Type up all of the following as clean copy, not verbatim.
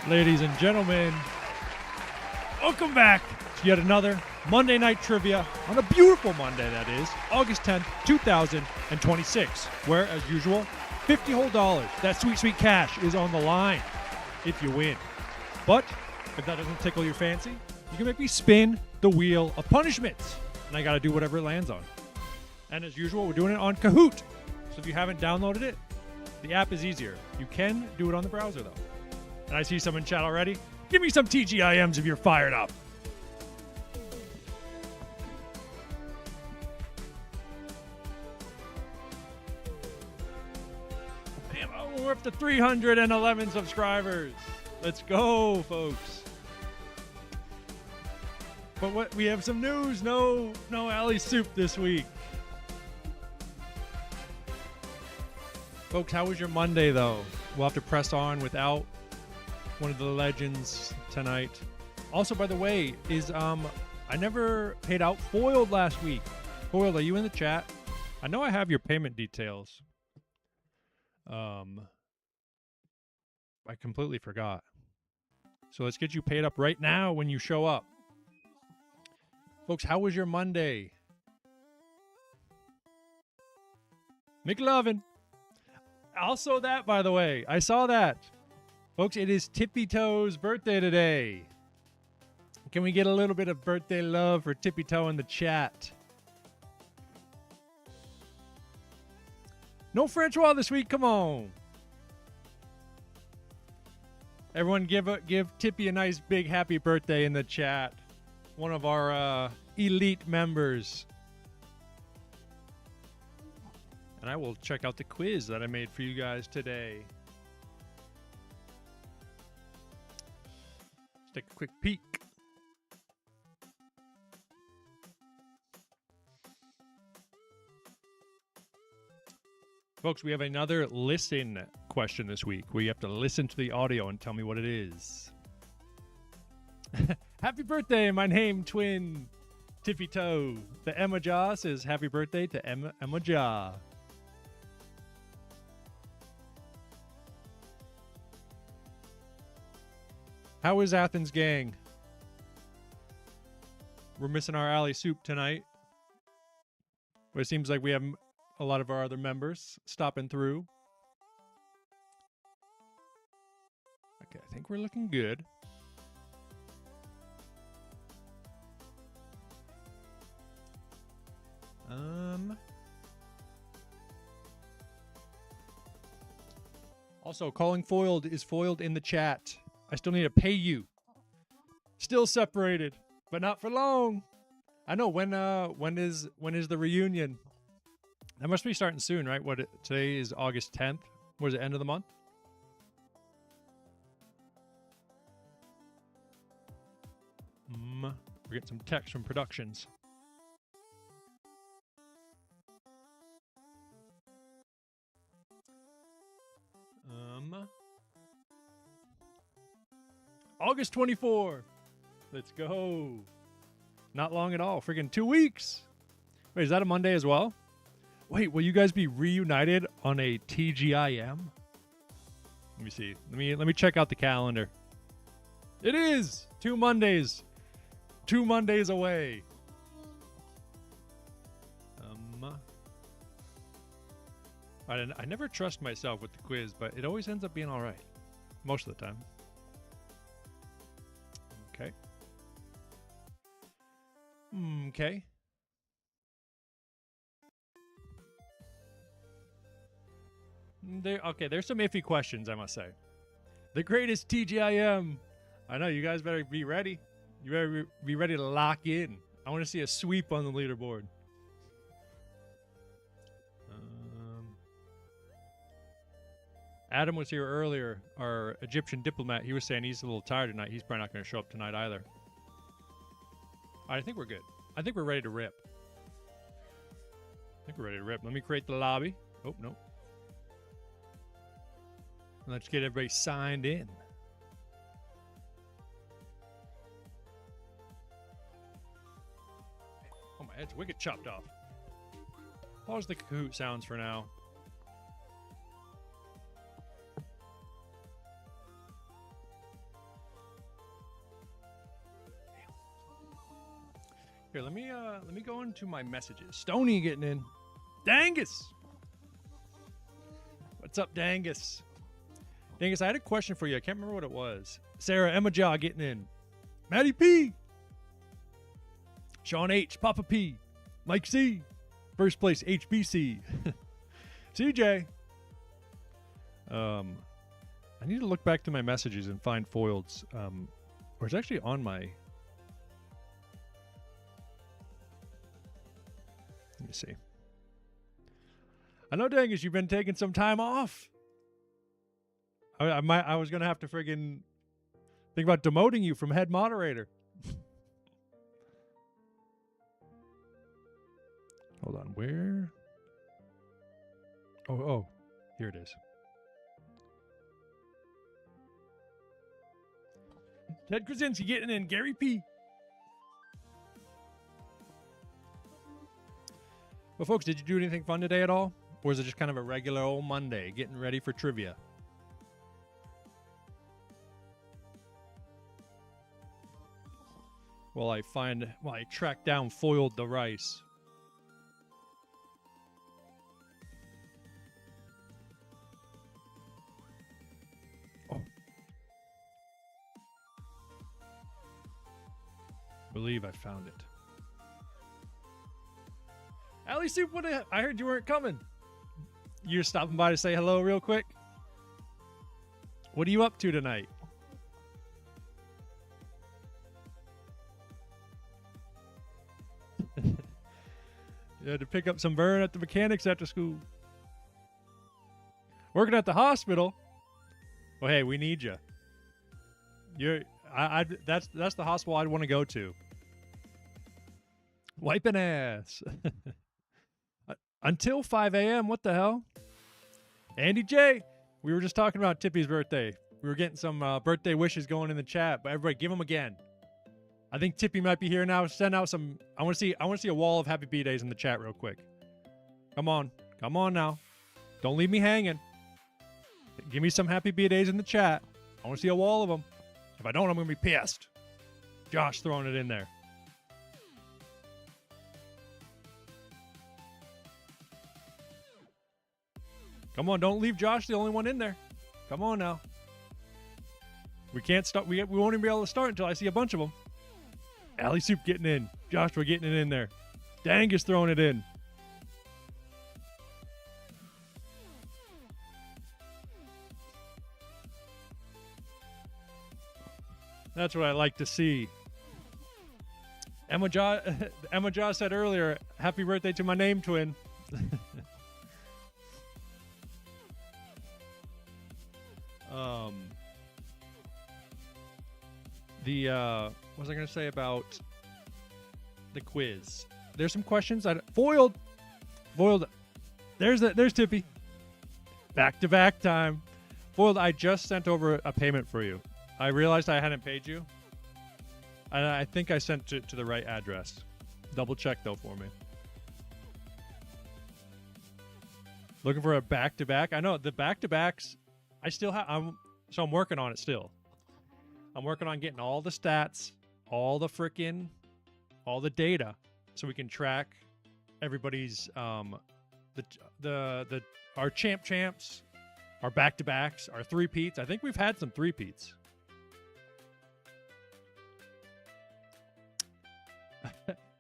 Ladies and gentlemen, welcome back to yet another Monday Night Trivia on a beautiful Monday, that is, August 10th, 2026, where, as usual, 50 whole dollars, that sweet, sweet cash, is on the line if you win. But if that doesn't tickle your fancy, you can make me spin the wheel of punishments, and I got to do whatever it lands on. And as usual, we're doing it on Kahoot. So if you haven't downloaded it, the app is easier. You can do it on the browser, though. And I see some in chat already. Give me some TGIMs if you're fired up. Damn, oh, we're up to 311 subscribers. Let's go, folks. But what? We have some news. No alley soup this week. Folks, how was your Monday, though? We'll have to press on without one of the legends tonight. Also, by the way, I never paid out Foiled last week. Foiled, are you in the chat? I know I have your payment details. I completely forgot. So let's get you paid up right now when you show up. Folks, how was your Monday? McLovin. Also that, by the way, I saw that. Folks, it is Tippy Toe's birthday today. Can we get a little bit of birthday love for Tippy Toe in the chat? No Francois this week, come on. Everyone give Tippy a nice big happy birthday in the chat. One of our elite members. And I will check out the quiz that I made for you guys today. Let's take a quick peek. Folks, we have another listen question this week where you have to listen to the audio and tell me what it is. Happy birthday, my name twin Tippy Toe. The Emma Jaw says happy birthday to Emma Jaw. How is Athens gang? We're missing our alley soup tonight. But it seems like we have a lot of our other members stopping through. Okay, I think we're looking good. Also, calling Foiled is Foiled in the chat. I still need to pay you. Still separated, but not for long. I know when is the reunion? That must be starting soon, right? Today is August 10th. Was it end of the month? We're getting some text from productions. August 24. Let's go. Not long at all. Friggin' 2 weeks. Wait, is that a Monday as well? Wait, will you guys be reunited on a TGIM? Let me see. Let me check out the calendar. It is 2 Mondays. 2 Mondays away. I never trust myself with the quiz, but it always ends up being all right. Most of the time. Okay. Okay. There's some iffy questions, I must say. The greatest TGIM. I know, you guys better be ready. You better be ready to lock in. I want to see a sweep on the leaderboard. Adam was here earlier, our Egyptian diplomat. He was saying he's a little tired tonight. He's probably not going to show up tonight either. All right, I think we're good. I think we're ready to rip. Let me create the lobby. Oh, no. Let's get everybody signed in. Oh, my head's wicked chopped off. Pause the Kahoot sounds for now. Here, let me go into my messages. Stony getting in. Dangus. What's up, Dangus? Dangus, I had a question for you. I can't remember what it was. Sarah, Emma Jaw getting in. Maddie P. Sean H. Papa P. Mike C. First place HBC. CJ. I need to look back to my messages and find Foileds. Or it's actually on my... Let me see. I know, Dangus, you've been taking some time off. I was going to have to friggin' think about demoting you from head moderator. Hold on, where? Oh, here it is. Ted Krasinski getting in. Gary P. Well, folks, did you do anything fun today at all? Or is it just kind of a regular old Monday, getting ready for trivia? While I track down Foiled the Rice. Oh. Believe I found it. Allie Soup, I heard you weren't coming. You're stopping by to say hello real quick? What are you up to tonight? You had to pick up some burn at the mechanics after school. Working at the hospital? Well, hey, we need you. That's the hospital I'd want to go to. Wiping ass. Until 5 a.m. What the hell? Andy J. We were just talking about Tippy's birthday. We were getting some birthday wishes going in the chat, but everybody give them again. I think Tippy might be here now. Send out some. I want to see a wall of happy B-days in the chat real quick. Come on now. Don't leave me hanging. Give me some happy B-days in the chat. I want to see a wall of them. If I don't, I'm gonna be pissed. Josh throwing it in there. Come on, don't leave Josh the only one in there. Come on now. We can't start. We won't even be able to start until I see a bunch of them. Allie Soup getting in. Joshua getting it in there. Dangus throwing it in. That's what I like to see. Emma Jaw said earlier, happy birthday to my name twin. What was I going to say about the quiz? There's some questions. Foiled. There's Tippy. Back-to-back time. Foiled, I just sent over a payment for you. I realized I hadn't paid you. And I think I sent it to the right address. Double check, though, for me. Looking for a back-to-back? I know, the back-to-backs, I still have... So I'm working on it still. I'm working on getting all the stats, all the data, so we can track everybody's our champs, our back-to-backs, our three-peats. I think we've had some three-peats.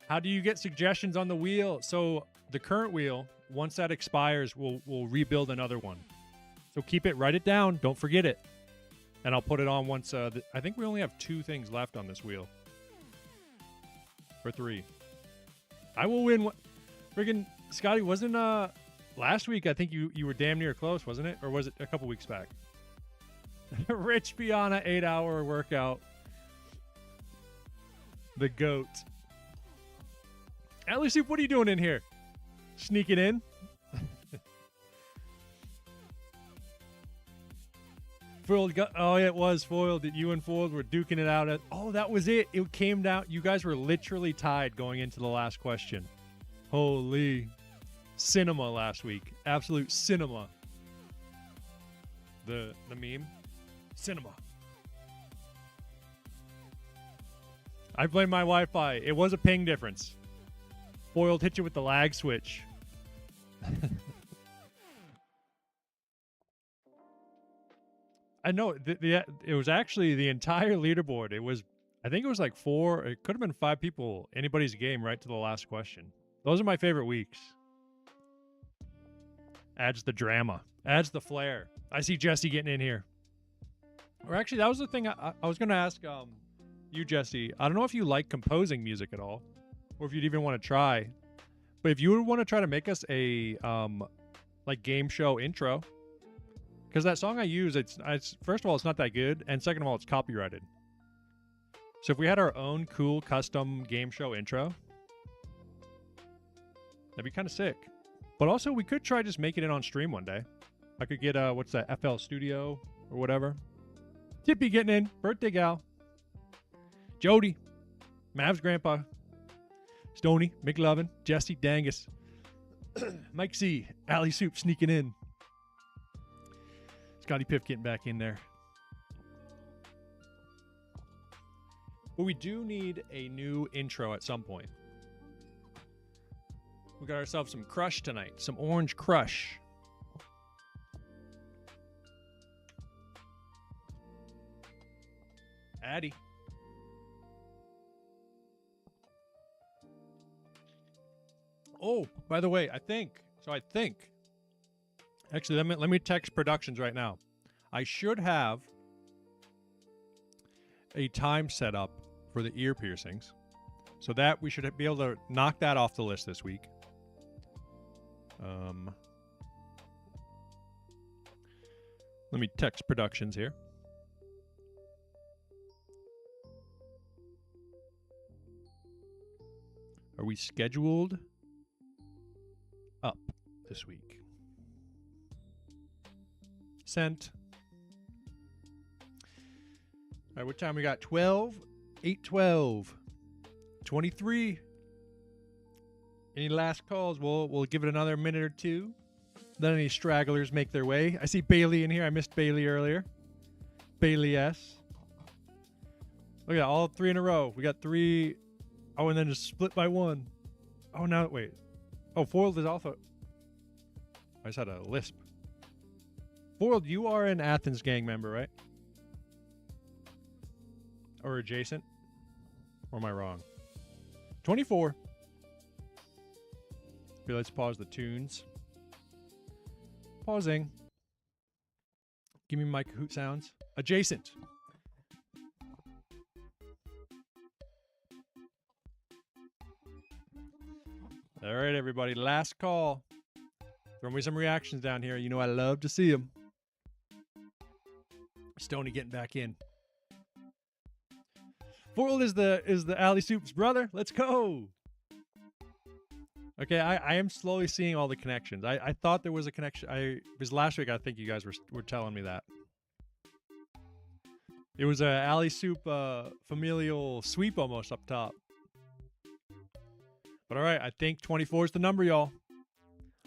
How do you get suggestions on the wheel? So the current wheel, once that expires, we'll rebuild another one. So write it down. Don't forget it. And I'll put it on once. I think we only have 2 things left on this wheel. Or 3. I will win. Friggin' Scotty, wasn't last week? I think you were damn near close, wasn't it? Or was it a couple weeks back? Rich Piana 8-hour workout. The GOAT. Allie Soup, what are you doing in here? Sneaking in? Foiled oh, yeah, it was Foiled. You and Foiled were duking it out. That was it. It came down. You guys were literally tied going into the last question. Holy. Cinema last week. Absolute cinema. The meme. Cinema. I blame my Wi-Fi. It was a ping difference. Foiled hit you with the lag switch. I know it was actually the entire leaderboard. I think it was like 4. It could have been 5 people. Anybody's game right to the last question. Those are my favorite weeks. Adds the drama. Adds the flair. I see Jesse getting in here. Or actually, that was the thing I was going to ask you, Jesse. I don't know if you like composing music at all, or if you'd even want to try. But if you would want to try to make us a like game show intro, because that song I use, it's first of all, it's not that good, and second of all, it's copyrighted. So if we had our own cool custom game show intro, that'd be kind of sick. But also, we could try just making it on stream one day. I could get what's that, FL Studio or whatever. Tippy getting in. Birthday gal. Jody. Mav's grandpa. Stoney. McLovin. Jesse. Dangus. Mike C. Alley Soup sneaking in. Scotty Piff getting back in there. But we do need a new intro at some point. We got ourselves some Crush tonight. Some Orange Crush. Addy. Oh, by the way, I think. Actually, let me text Productions right now. I should have a time set up for the ear piercings, so that we should be able to knock that off the list this week. Let me text Productions here. Are we scheduled up this week? Sent. All right, what time we got? 12, 8:12, 23. Any last calls? We'll give it another minute or two. Let any stragglers make their way. I see Bailey in here. I missed Bailey earlier. Bailey S. Look at all 3 in a row. We got 3. Oh, and then just split by 1. Oh, now, wait. Oh, Foiled is also... I just had a lisp. Foiled, you are an Athens gang member, right? Or adjacent? Or am I wrong? 24. Okay, let's pause the tunes. Pausing. Give me my Kahoot sounds. Adjacent. All right, everybody. Last call. Throw me some reactions down here. You know I love to see them. Stoney getting back in. Foiled is the Alley Soup's brother. Let's go. Okay, I am slowly seeing all the connections. I thought there was a connection. Because last week I think you guys were telling me that. It was a Alley Soup familial sweep almost up top. But all right, I think 24 is the number, y'all.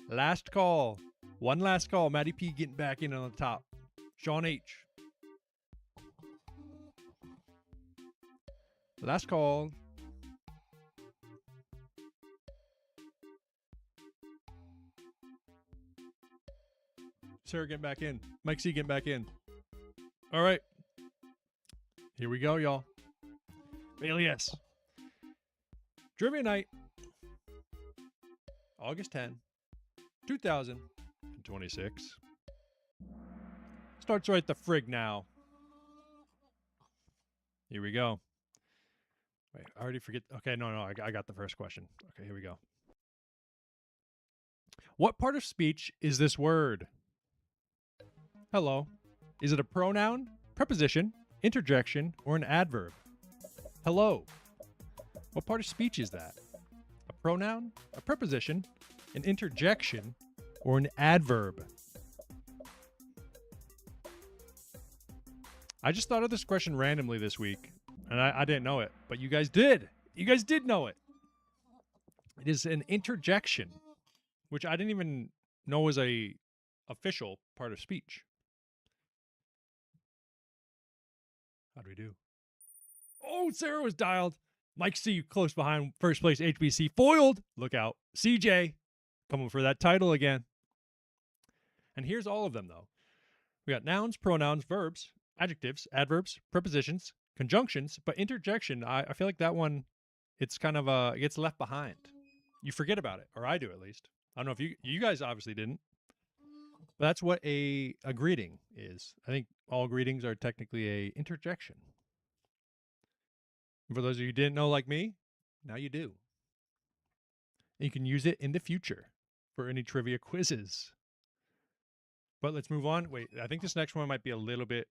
Last call. One last call. Matty P getting back in on the top. Sean H. Last call. Sarah getting back in. Mike C getting back in. All right. Here we go, y'all. Bailey S. Trivia night. August 10, 2026. Starts right the frig now. Here we go. Wait, I already forget. Okay, no, I got the first question. Okay, here we go. What part of speech is this word? Hello. Is it a pronoun, preposition, interjection, or an adverb? Hello. What part of speech is that? A pronoun, a preposition, an interjection, or an adverb? I just thought of this question randomly this week, and I didn't know it, but you guys did. You guys did know it. It is an interjection, which I didn't even know was a official part of speech. How do we do? Oh, Sarah was dialed. Mike C, close behind first place HBC. Foiled. Look out. CJ coming for that title again. And here's all of them, though. We got nouns, pronouns, verbs, adjectives, adverbs, prepositions, conjunctions, but interjection, I feel like that one, it's kind of it gets left behind. You forget about it, or I do at least. I don't know if you guys obviously didn't. But that's what a greeting is. I think all greetings are technically a interjection. And for those of you who didn't know like me, now you do. And you can use it in the future for any trivia quizzes. But let's move on. Wait, I think this next one might be a little bit...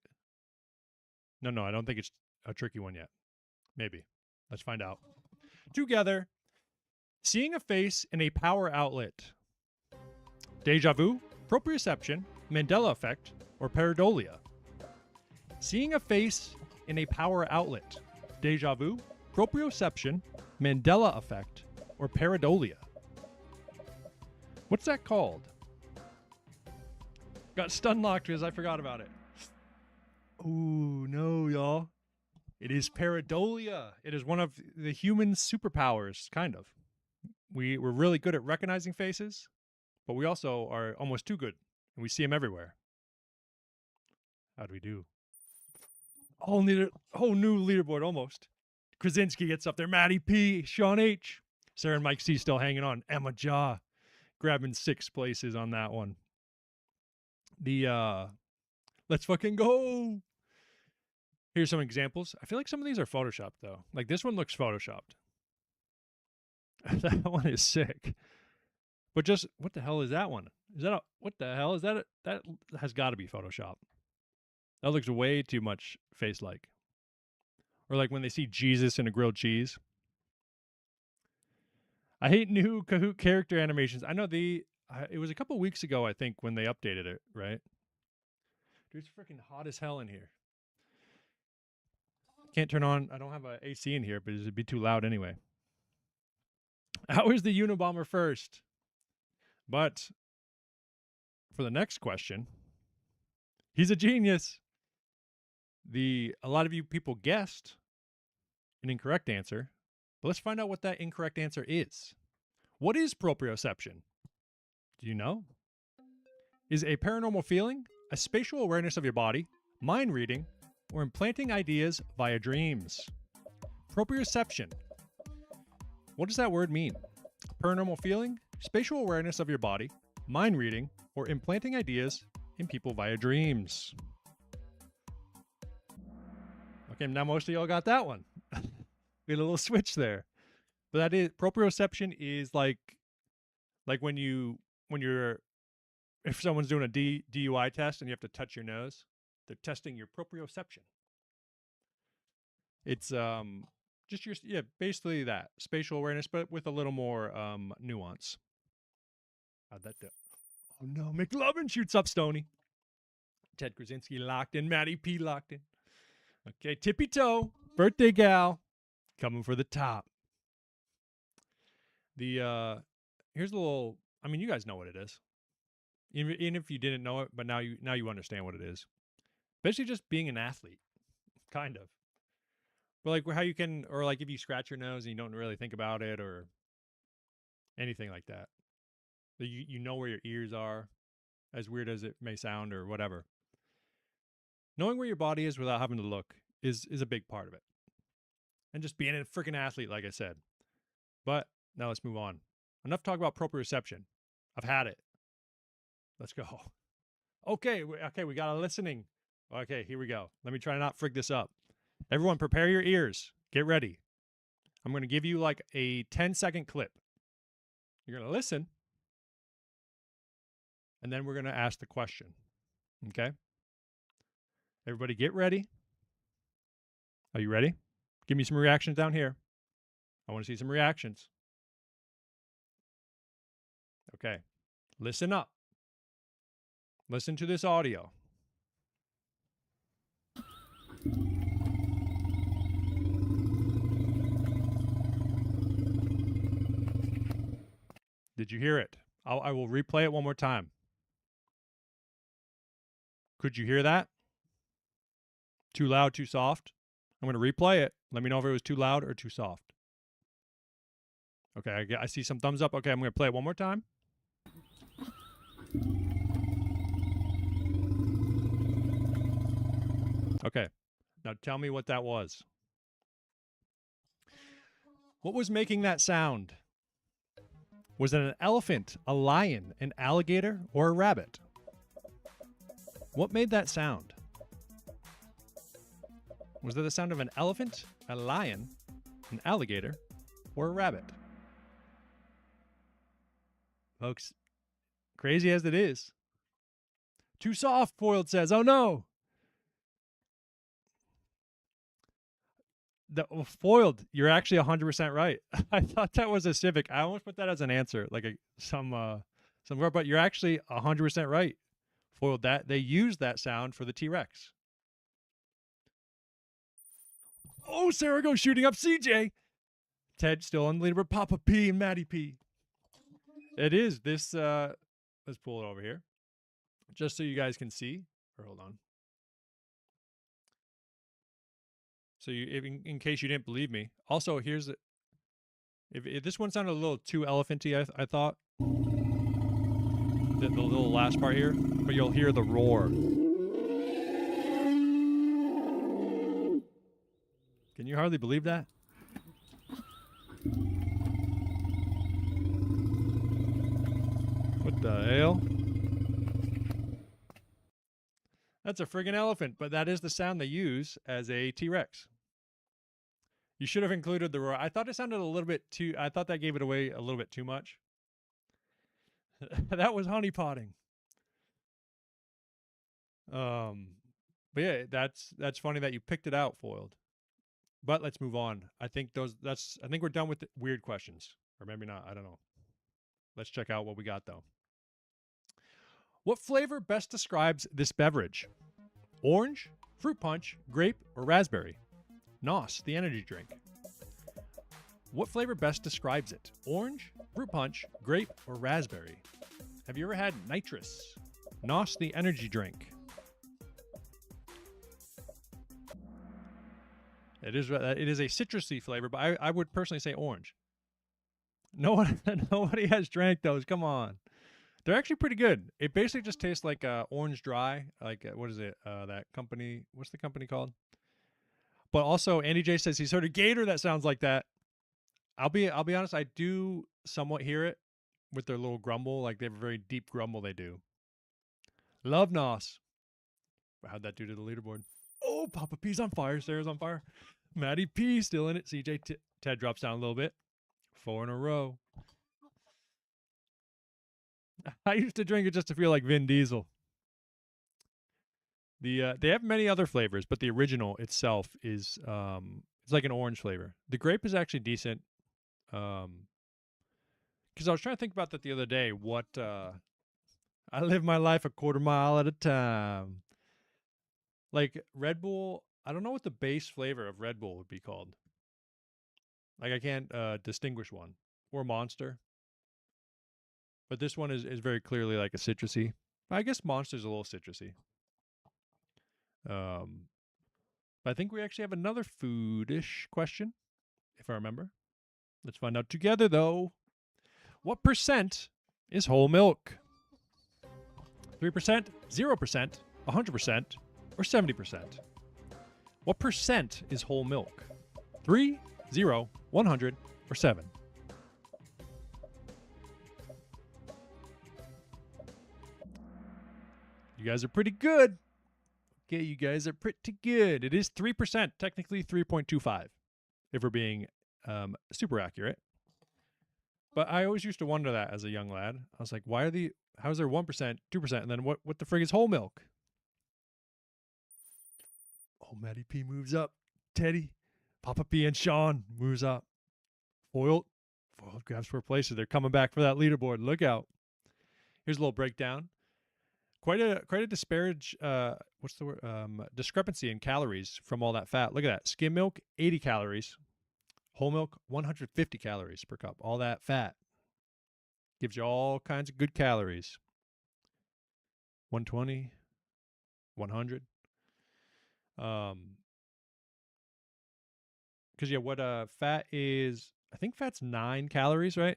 No, I don't think it's a tricky one yet. Maybe. Let's find out. Together, seeing a face in a power outlet. Deja vu, proprioception, Mandela effect, or pareidolia. Seeing a face in a power outlet. Deja vu, proprioception, Mandela effect, or pareidolia. What's that called? Got stun locked because I forgot about it. Oh, no, y'all. It is pareidolia. It is one of the human superpowers, kind of. We're really good at recognizing faces, but we also are almost too good, and we see them everywhere. How do we do? Whole new leaderboard, almost. Krasinski gets up there. Maddie P, Sean H. Sarah and Mike C still hanging on. Emma Jaw grabbing 6 places on that one. Let's fucking go. Here's some examples. I feel like some of these are Photoshopped, though. Like, this one looks Photoshopped. That one is sick. But just, what the hell is that one? What the hell is that? That has got to be Photoshop. That looks way too much face-like. Or like when they see Jesus in a grilled cheese. I hate new Kahoot character animations. I know it was a couple weeks ago, I think, when they updated it, right? Dude, it's freaking hot as hell in here. Can't turn on, I don't have an AC in here, but it'd be too loud anyway. How is the Unabomber first? But for the next question, he's a genius. A lot of you people guessed an incorrect answer, but let's find out what that incorrect answer is. What is proprioception? Do you know? Is a paranormal feeling, a spatial awareness of your body, mind reading, or implanting ideas via dreams? Proprioception. What does that word mean? Paranormal feeling, spatial awareness of your body, mind reading, or implanting ideas in people via dreams. Okay, now most of y'all got that one. We had a little switch there. But that is, proprioception is like when if someone's doing a DUI test and you have to touch your nose, they're testing your proprioception. It's just basically that spatial awareness, but with a little more nuance. How'd that do? Oh no, McLovin shoots up Stoney. Ted Krasinski locked in. Maddie P locked in. Okay, Tippy Toe, birthday gal, coming for the top. Here's a little. I mean, you guys know what it is. Even if you didn't know it, but now you understand what it is. Basically, just being an athlete, kind of. But like how you can, or like if you scratch your nose and you don't really think about it, or anything like that. You know where your ears are, as weird as it may sound, or whatever. Knowing where your body is without having to look is a big part of it. And just being a freaking athlete, like I said. But now let's move on. Enough talk about proprioception. I've had it. Let's go. Okay, we got a listening. Okay, here we go. Let me try to not frig this up. Everyone, prepare your ears. Get ready. I'm going to give you like a 10-second clip. You're going to listen. And then we're going to ask the question. Okay? Everybody get ready. Are you ready? Give me some reactions down here. I want to see some reactions. Okay. Listen up. Listen to this audio. Did you hear it? I will replay it one more time. Could you hear that? Too loud, too soft? I'm going to replay it. Let me know if it was too loud or too soft. Okay, I see some thumbs up. Okay, I'm going to play it one more time. Okay, now tell me what that was. What was making that sound? Was it an elephant, a lion, an alligator, or a rabbit? What made that sound? Was that the sound of an elephant, a lion, an alligator, or a rabbit? Folks, crazy as it is. Too soft, Foiled says. Oh no! Foiled, you're actually 100% right. I thought that was a Civic. I almost put that as an answer, like some but you're actually 100% right. Foiled, that they used that sound for the T-Rex. Oh, Sarah goes shooting up CJ. Ted still on the leaderboard. Papa P and Maddie P. It is this. Let's pull it over here, just so you guys can see. Or hold on. So in case you didn't believe me. Also, here's if this one sounded a little too elephanty, I thought the little last part here, but you'll hear the roar. Can you hardly believe that? What the hell? That's a friggin' elephant, but that is the sound they use as a T-Rex. You should have included the roar. I thought it sounded a little bit too. I thought that gave it away a little bit too much. That was honeypotting. But yeah, that's funny that you picked it out, Foiled. But let's move on. I think we're done with the weird questions, or maybe not. I don't know. Let's check out what we got though. What flavor best describes this beverage? Orange, fruit punch, grape, or raspberry? NOS, the energy drink. What flavor best describes it? Orange, fruit punch, grape, or raspberry? Have you ever had nitrous? NOS, the energy drink. It is a citrusy flavor, but I would personally say orange. Nobody has drank those. Come on. They're actually pretty good. It basically just tastes like orange dry. Like what is it? That company. What's the company called? But also, Andy J says he's heard a gator that sounds like that. I'll be honest. I do somewhat hear it with their little grumble. Like they have a very deep grumble. They do. Love NOS. How'd that do to the leaderboard? Oh, Papa P's on fire. Sarah's on fire. Maddie P still in it. CJ Ted drops down a little bit. 4 in a row. I used to drink it just to feel like Vin Diesel. They have many other flavors, but the original itself is it's like an orange flavor. The grape is actually decent. Because I was trying to think about that the other day. What I live my life a quarter mile at a time. Like Red Bull, I don't know what the base flavor of Red Bull would be called. Like I can't distinguish one. Or Monster. But this one is very clearly like a citrusy. I guess Monster's a little citrusy. But I think we actually have another foodish question, if I remember. Let's find out together, though. What percent is whole milk? 3%, 0%, 100%, or 70%? What percent is whole milk? 3, 0, 100, or 7? You guys are pretty good. Okay, you guys are pretty good. It is 3%, technically 3.25, if we're being super accurate. But I always used to wonder that as a young lad. I was like, how's there 1%, 2%, and then what the frig is whole milk? Oh, Maddie P moves up. Teddy, Papa P, and Sean moves up. Foiled grabs 4 places. They're coming back for that leaderboard. Look out. Here's a little breakdown. Quite a disparage. What's the word? Discrepancy in calories from all that fat. Look at that. Skim milk, 80 calories. Whole milk, 150 calories per cup. All that fat gives you all kinds of good calories. 120, 100. Because yeah, what fat is? I think fat's 9 calories, right?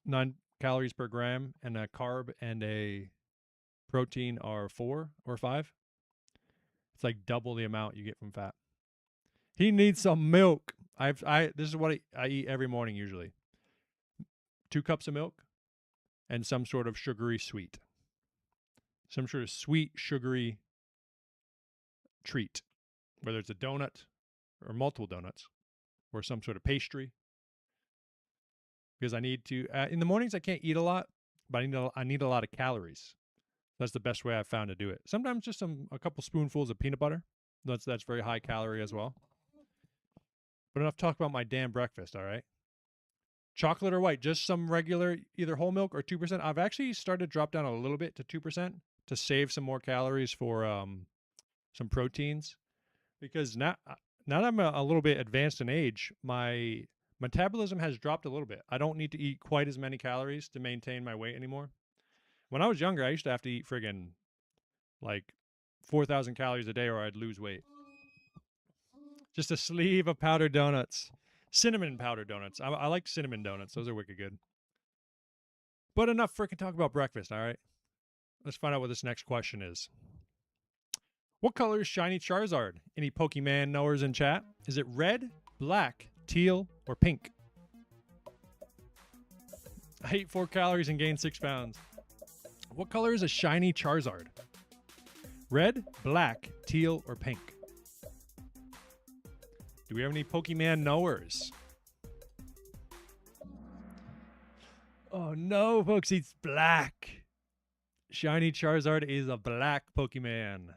9 calories per gram, and a carb and a protein are 4 or 5. It's like double the amount you get from fat. He needs some milk. This is what I eat every morning usually. 2 cups of milk and some sort of sugary sweet. Some sort of sweet, sugary treat. Whether it's a donut or multiple donuts or some sort of pastry. Because I need to, in the mornings I can't eat a lot, but I need a lot of calories. That's the best way I've found to do it. Sometimes just a couple spoonfuls of peanut butter. That's very high calorie as well. But enough talk about my damn breakfast, all right? Chocolate or white, just some regular, either whole milk or 2%. I've actually started to drop down a little bit to 2% to save some more calories for some proteins. Because now that I'm a little bit advanced in age, my metabolism has dropped a little bit. I don't need to eat quite as many calories to maintain my weight anymore. When I was younger, I used to have to eat friggin' like 4,000 calories a day or I'd lose weight. Just a sleeve of powdered donuts. Cinnamon powdered donuts. I like cinnamon donuts. Those are wicked good. But enough frickin' talk about breakfast, all right? Let's find out what this next question is. What color is shiny Charizard? Any Pokemon knowers in chat? Is it red, black, teal, or pink? I ate 4 calories and gained 6 pounds. What color is a shiny Charizard? Red, black, teal, or pink? Do we have any Pokemon knowers? Oh no, folks, it's black. Shiny Charizard is a black Pokemon.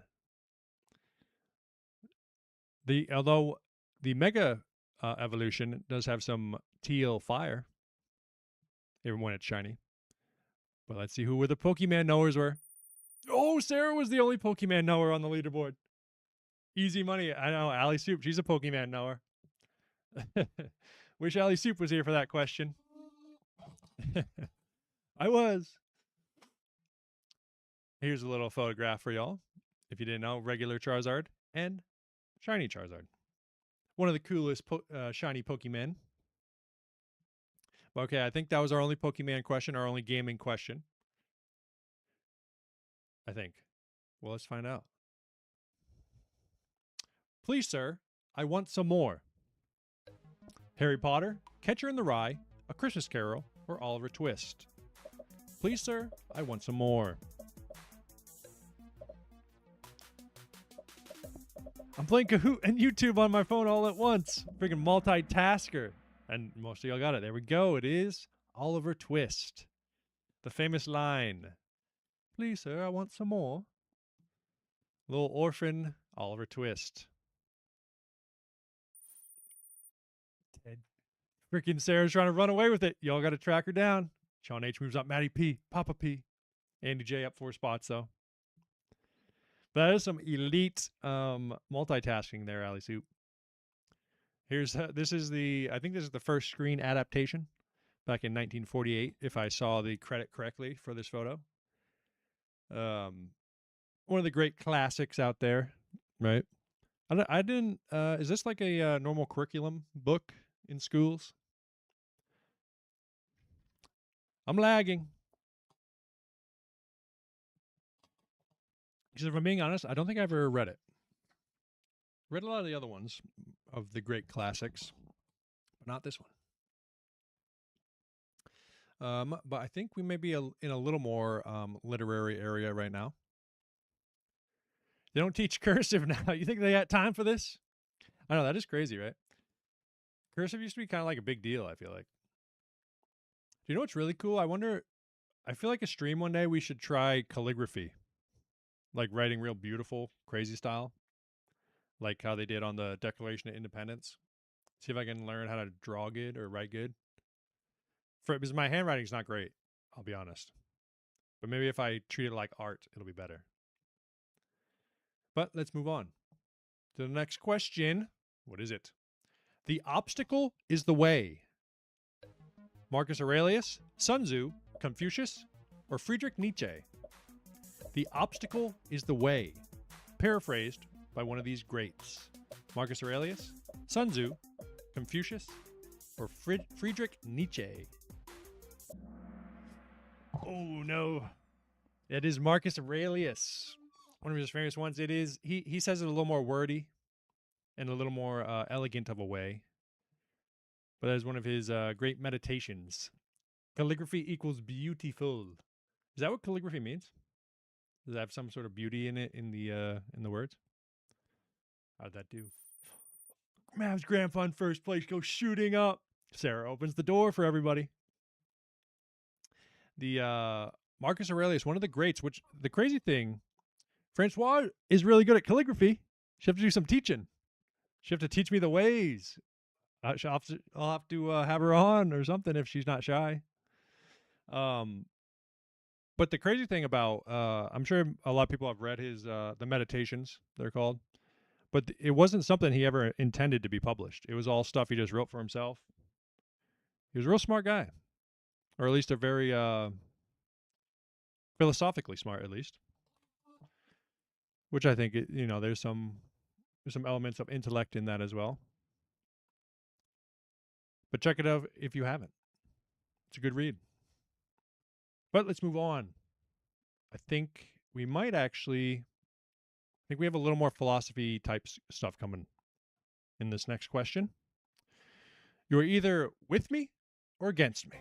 Although the Mega evolution does have some teal fire, even when it's shiny. But let's see who the Pokemon knowers were. Oh, Sarah was the only Pokemon knower on the leaderboard. Easy money. I know, Allie Soup. She's a Pokemon knower. Wish Allie Soup was here for that question. I was. Here's a little photograph for y'all. If you didn't know, regular Charizard and shiny Charizard. One of the coolest shiny Pokemon. Okay, I think that was our only Pokemon question, our only gaming question. I think. Well, let's find out. Please, sir, I want some more. Harry Potter, Catcher in the Rye, A Christmas Carol, or Oliver Twist. Please, sir, I want some more. I'm playing Kahoot and YouTube on my phone all at once. Freaking multitasker. And most of y'all got it. There we go. It is Oliver Twist. The famous line. Please, sir, I want some more. Little orphan Oliver Twist. Freaking Sarah's trying to run away with it. Y'all got to track her down. Sean H moves up. Maddie P. Papa P. Andy J up 4 spots, though. But that is some elite multitasking there, Allie Soup. Here's I think this is the first screen adaptation back in 1948, if I saw the credit correctly for this photo. One of the great classics out there, right? I didn't. Is this like a normal curriculum book in schools? I'm lagging. Because if I'm being honest, I don't think I've ever read it. Read a lot of the other ones of the great classics, but not this one. But I think we may be in a little more literary area right now. They don't teach cursive now. You think they got time for this? I know, that is crazy, right? Cursive used to be kind of like a big deal, I feel like. Do you know what's really cool? I feel like a stream one day we should try calligraphy. Like writing real beautiful, crazy style. Like how they did on the Declaration of Independence. See if I can learn how to draw good or write good. Because my handwriting's not great, I'll be honest. But maybe if I treat it like art, it'll be better. But let's move on to the next question. What is it? The obstacle is the way. Marcus Aurelius, Sun Tzu, Confucius, or Friedrich Nietzsche? The obstacle is the way. Paraphrased by one of these greats. Marcus Aurelius, Sun Tzu, Confucius or Friedrich Nietzsche? Oh, no. It is Marcus Aurelius. One of his famous ones. It is. He says it a little more wordy and a little more elegant of a way. But that is one of his great meditations. Calligraphy equals beautiful. Is that what calligraphy means? Does it have some sort of beauty in it in the words? How'd that do? Mav's grandpa in first place goes shooting up. Sarah opens the door for everybody. The Marcus Aurelius, one of the greats, which the crazy thing, Francois is really good at calligraphy. She'll have to do some teaching. She'll have to teach me the ways. I'll have to have her on or something if she's not shy. But the crazy thing about, I'm sure a lot of people have read his, the meditations, they're called. But it wasn't something he ever intended to be published. It was all stuff he just wrote for himself. He was a real smart guy. Or at least a very philosophically smart, at least. Which I think, there's some elements of intellect in that as well. But check it out if you haven't. It's a good read. But let's move on. I think we might actually... I think we have a little more philosophy type stuff coming in this next question. You're either with me or against me.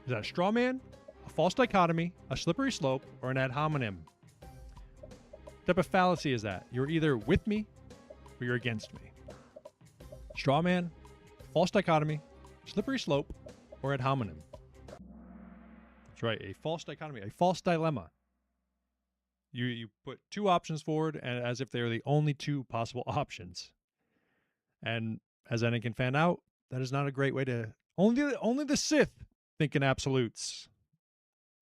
Is that a straw man, a false dichotomy, a slippery slope, or an ad hominem? What type of fallacy is that? You're either with me or you're against me. Straw man, false dichotomy, slippery slope, or ad hominem. That's right, a false dichotomy, a false dilemma. You put two options forward and as if they're the only two possible options. And as anyone can find out, that is not a great way to... Only the Sith think in absolutes.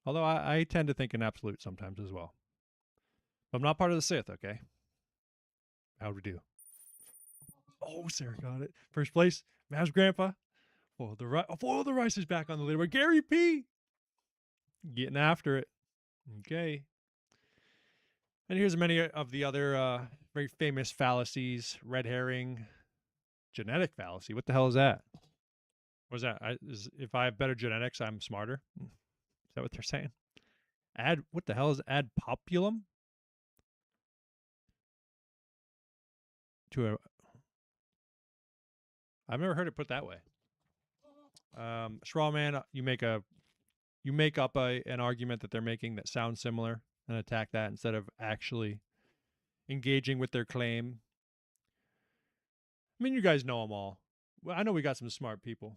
Although I tend to think in absolutes sometimes as well. But I'm not part of the Sith, okay? How'd we do? Oh, Sarah got it. First place, Mav's grandpa. The rice is back on the leaderboard. Gary P. Getting after it. Okay. And here's many of the other very famous fallacies. Red herring. Genetic fallacy. What the hell is that? What is that? If I have better genetics, I'm smarter? Is that what they're saying? What the hell is ad populum? I've never heard it put that way. Straw man, you make up an argument that they're making that sounds similar and attack that instead of actually engaging with their claim. I mean, you guys know them all. Well, I know we got some smart people.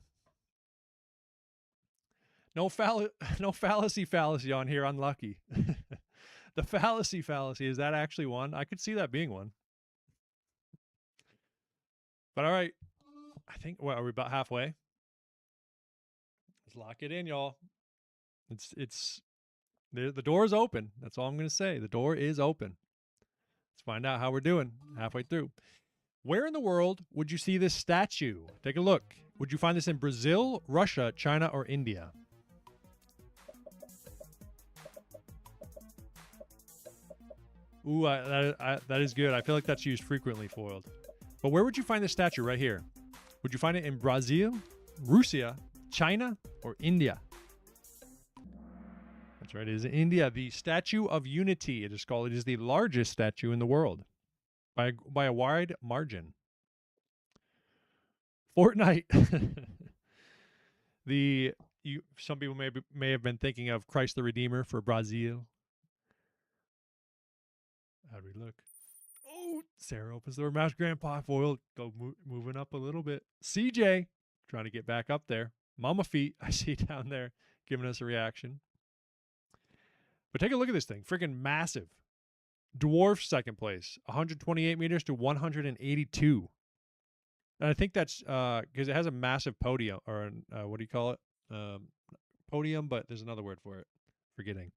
No fallacy on here. Unlucky. The fallacy, is that actually one? I could see that being one. But all right. I think, are we about halfway? Let's lock it in, y'all. The door is open. That's all I'm going to say. The door is open. Let's find out how we're doing halfway through. Where in the world would you see this statue? Take a look. Would you find this in Brazil, Russia, China, or India? Ooh, that is good. I feel like that's used frequently, Foiled. But where would you find this statue right here? Would you find it in Brazil, Russia, China, or India? That's right. It is in India. The Statue of Unity, it is called. It is the largest statue in the world by a wide margin. Fortnite. Some people may have been thinking of Christ the Redeemer for Brazil. How'd we look? Oh, Sarah opens the door. Mash Grandpa Foiled. Go moving up a little bit. CJ trying to get back up there. Mama Feet, I see down there giving us a reaction. But take a look at this thing. Freaking massive. Dwarf second place. 128 meters to 182. And I think that's because it has a massive podium, or what do you call it? Podium, but there's another word for it. Forgetting.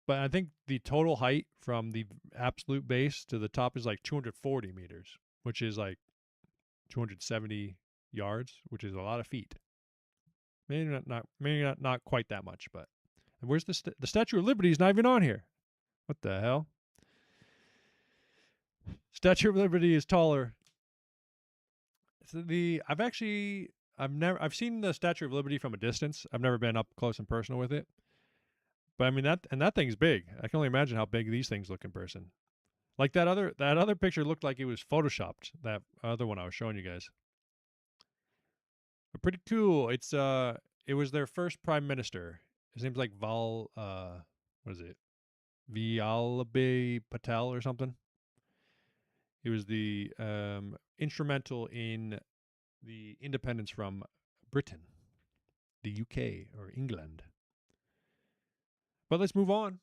But I think the total height from the absolute base to the top is like 240 meters, which is like 270 yards, which is a lot of feet. Maybe not quite that much, but. And where's the Statue of Liberty is not even on here. What the hell? Statue of Liberty is taller. I've seen the Statue of Liberty from a distance. I've never been up close and personal with it. But I mean that thing's big. I can only imagine how big these things look in person. Like that other picture looked like it was photoshopped. That other one I was showing you guys. But pretty cool. It was their first prime minister. His name's like what is it? Vallabhbhai Patel or something. He was the instrumental in the independence from Britain, the UK or England. But let's move on.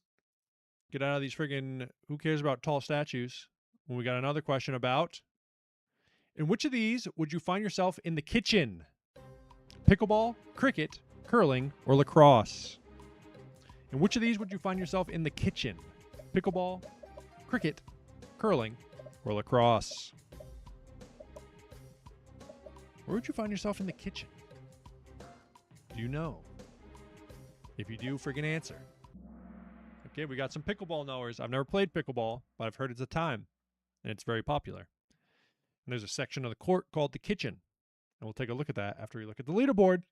Get out of these friggin' who cares about tall statues when we got another question about in which of these would you find yourself in the kitchen? Pickleball, cricket, curling, or lacrosse? In which of these would you find yourself in the kitchen? Pickleball, cricket, curling, or lacrosse? Where would you find yourself in the kitchen? Do you know? If you do, friggin' answer. Okay, we got some pickleball knowers. I've never played pickleball, but I've heard it's a time, and it's very popular. And there's a section of the court called the kitchen. And we'll take a look at that after we look at the leaderboard.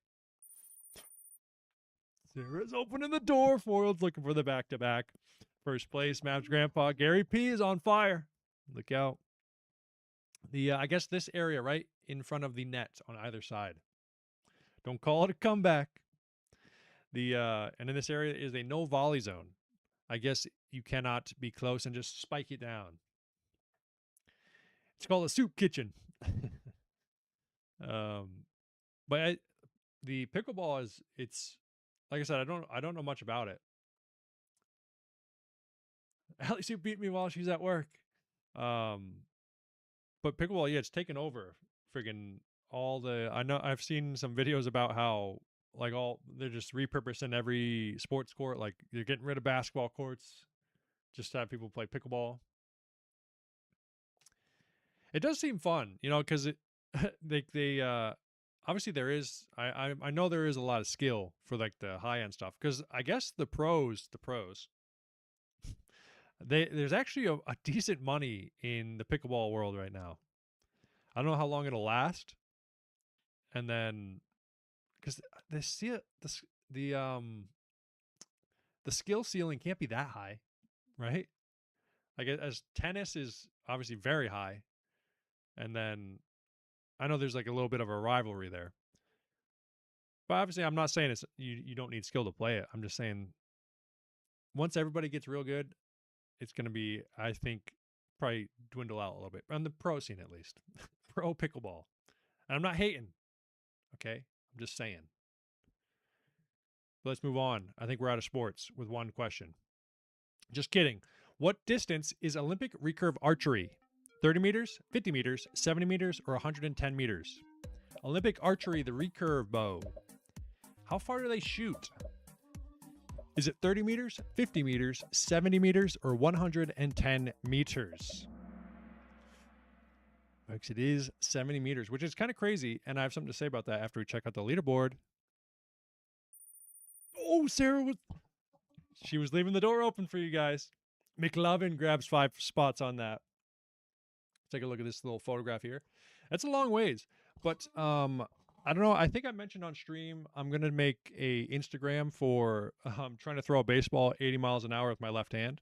Sarah's opening the door. Foyle's looking for the back-to-back. First place, Mav's grandpa, Gary P. is on fire. Look out. I guess this area right in front of the net on either side. Don't call it a comeback. And in this area is a no volley zone. I guess you cannot be close and just spike it down. It's called a soup kitchen. But the pickleball it's like I said, I don't know much about it. Allie Sue beat me while she's at work. But pickleball, yeah, it's taken over friggin' I've seen some videos about how they're just repurposing every sports court. Like they're getting rid of basketball courts just to have people play pickleball. It does seem fun, because they obviously there is I know there is a lot of skill for like the high end stuff, because I guess the pros there's actually a decent money in the pickleball world right now. I don't know how long it'll last, and then because the skill ceiling can't be that high, right? Like as tennis is obviously very high, and then I know there's like a little bit of a rivalry there. But obviously I'm not saying it's you don't need skill to play it. I'm just saying once everybody gets real good, it's going to be, I think, probably dwindle out a little bit. On the pro scene at least. Pro pickleball. And I'm not hating. Okay? I'm just saying. But let's move on. I think we're out of sports with one question. Just kidding. What distance is Olympic recurve archery? 30 meters, 50 meters, 70 meters, or 110 meters? Olympic archery, the recurve bow. How far do they shoot? Is it 30 meters, 50 meters, 70 meters, or 110 meters? Folks, it is 70 meters, which is kind of crazy, and I have something to say about that after we check out the leaderboard. Oh, she was leaving the door open for you guys. McLovin grabs 5 spots on that. Take a look at this little photograph here. That's a long ways, but I don't know. I think I mentioned on stream I'm going to make a Instagram for trying to throw a baseball 80 miles an hour with my left hand.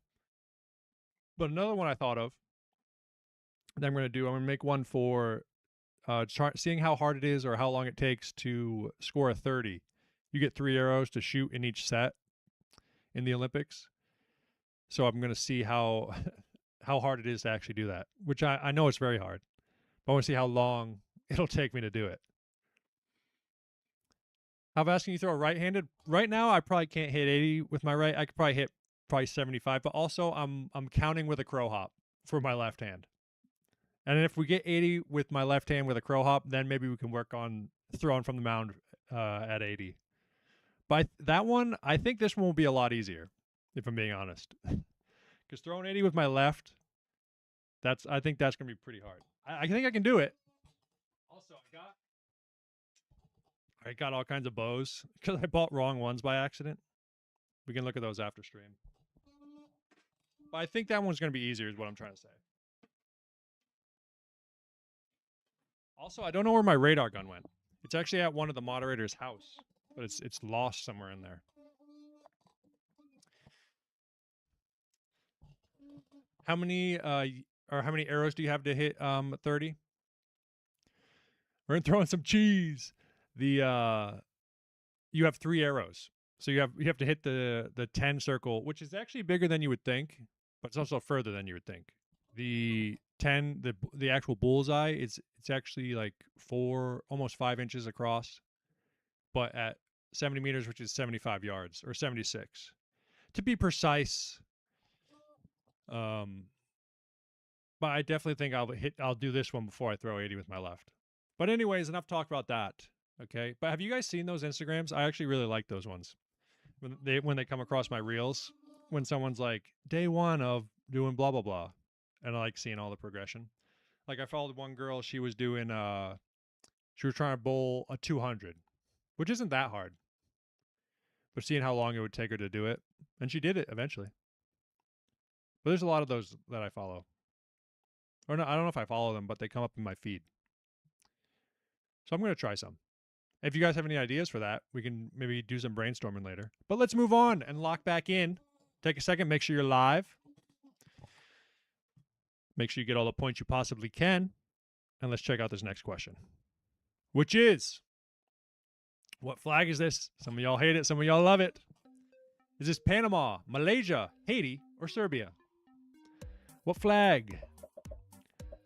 But another one I thought of that I'm going to make one for seeing how hard it is or how long it takes to score a 30. You get 3 arrows to shoot in each set in the Olympics. So I'm going to see how hard it is to actually do that, which I know it's very hard. But I want to see how long it'll take me to do it. How fast can you throw right-handed? Right now, I probably can't hit 80 with my right. I could probably hit 75, but also I'm counting with a crow hop for my left hand. And if we get 80 with my left hand with a crow hop, then maybe we can work on throwing from the mound at 80. But that one, I think this one will be a lot easier, if I'm being honest. Because throwing 80 with my left, I think that's going to be pretty hard. I think I can do it. Also, I got all kinds of bows because I bought wrong ones by accident. We can look at those after stream. But I think that one's going to be easier is what I'm trying to say. Also, I don't know where my radar gun went. It's actually at one of the moderators' house, but it's lost somewhere in there. How many how many arrows do you have to hit 30? We're throwing some cheese. The you have 3 arrows. So you have to hit the 10 circle, which is actually bigger than you would think, but it's also further than you would think. The 10, the actual bullseye, it's actually like 4, almost 5 inches across, but at 70 meters, which is 75 yards or 76 to be precise. But I definitely think I'll do this one before I throw 80 with my left. But anyways, enough talk about that. Okay. But have you guys seen those Instagrams? I actually really like those ones. When they come across my reels, when someone's like, day 1 of doing blah, blah, blah. And I like seeing all the progression. Like I followed one girl, she was doing, she was trying to bowl a 200, which isn't that hard. But seeing how long it would take her to do it. And she did it eventually. But there's a lot of those that I follow. Or no, I don't know if I follow them, but they come up in my feed. So I'm going to try some. If you guys have any ideas for that, we can maybe do some brainstorming later. But let's move on and lock back in. Take a second, make sure you're live. Make sure you get all the points you possibly can. And let's check out this next question. Which is, what flag is this? Some of y'all hate it, some of y'all love it. Is this Panama, Malaysia, Haiti, or Serbia? What flag?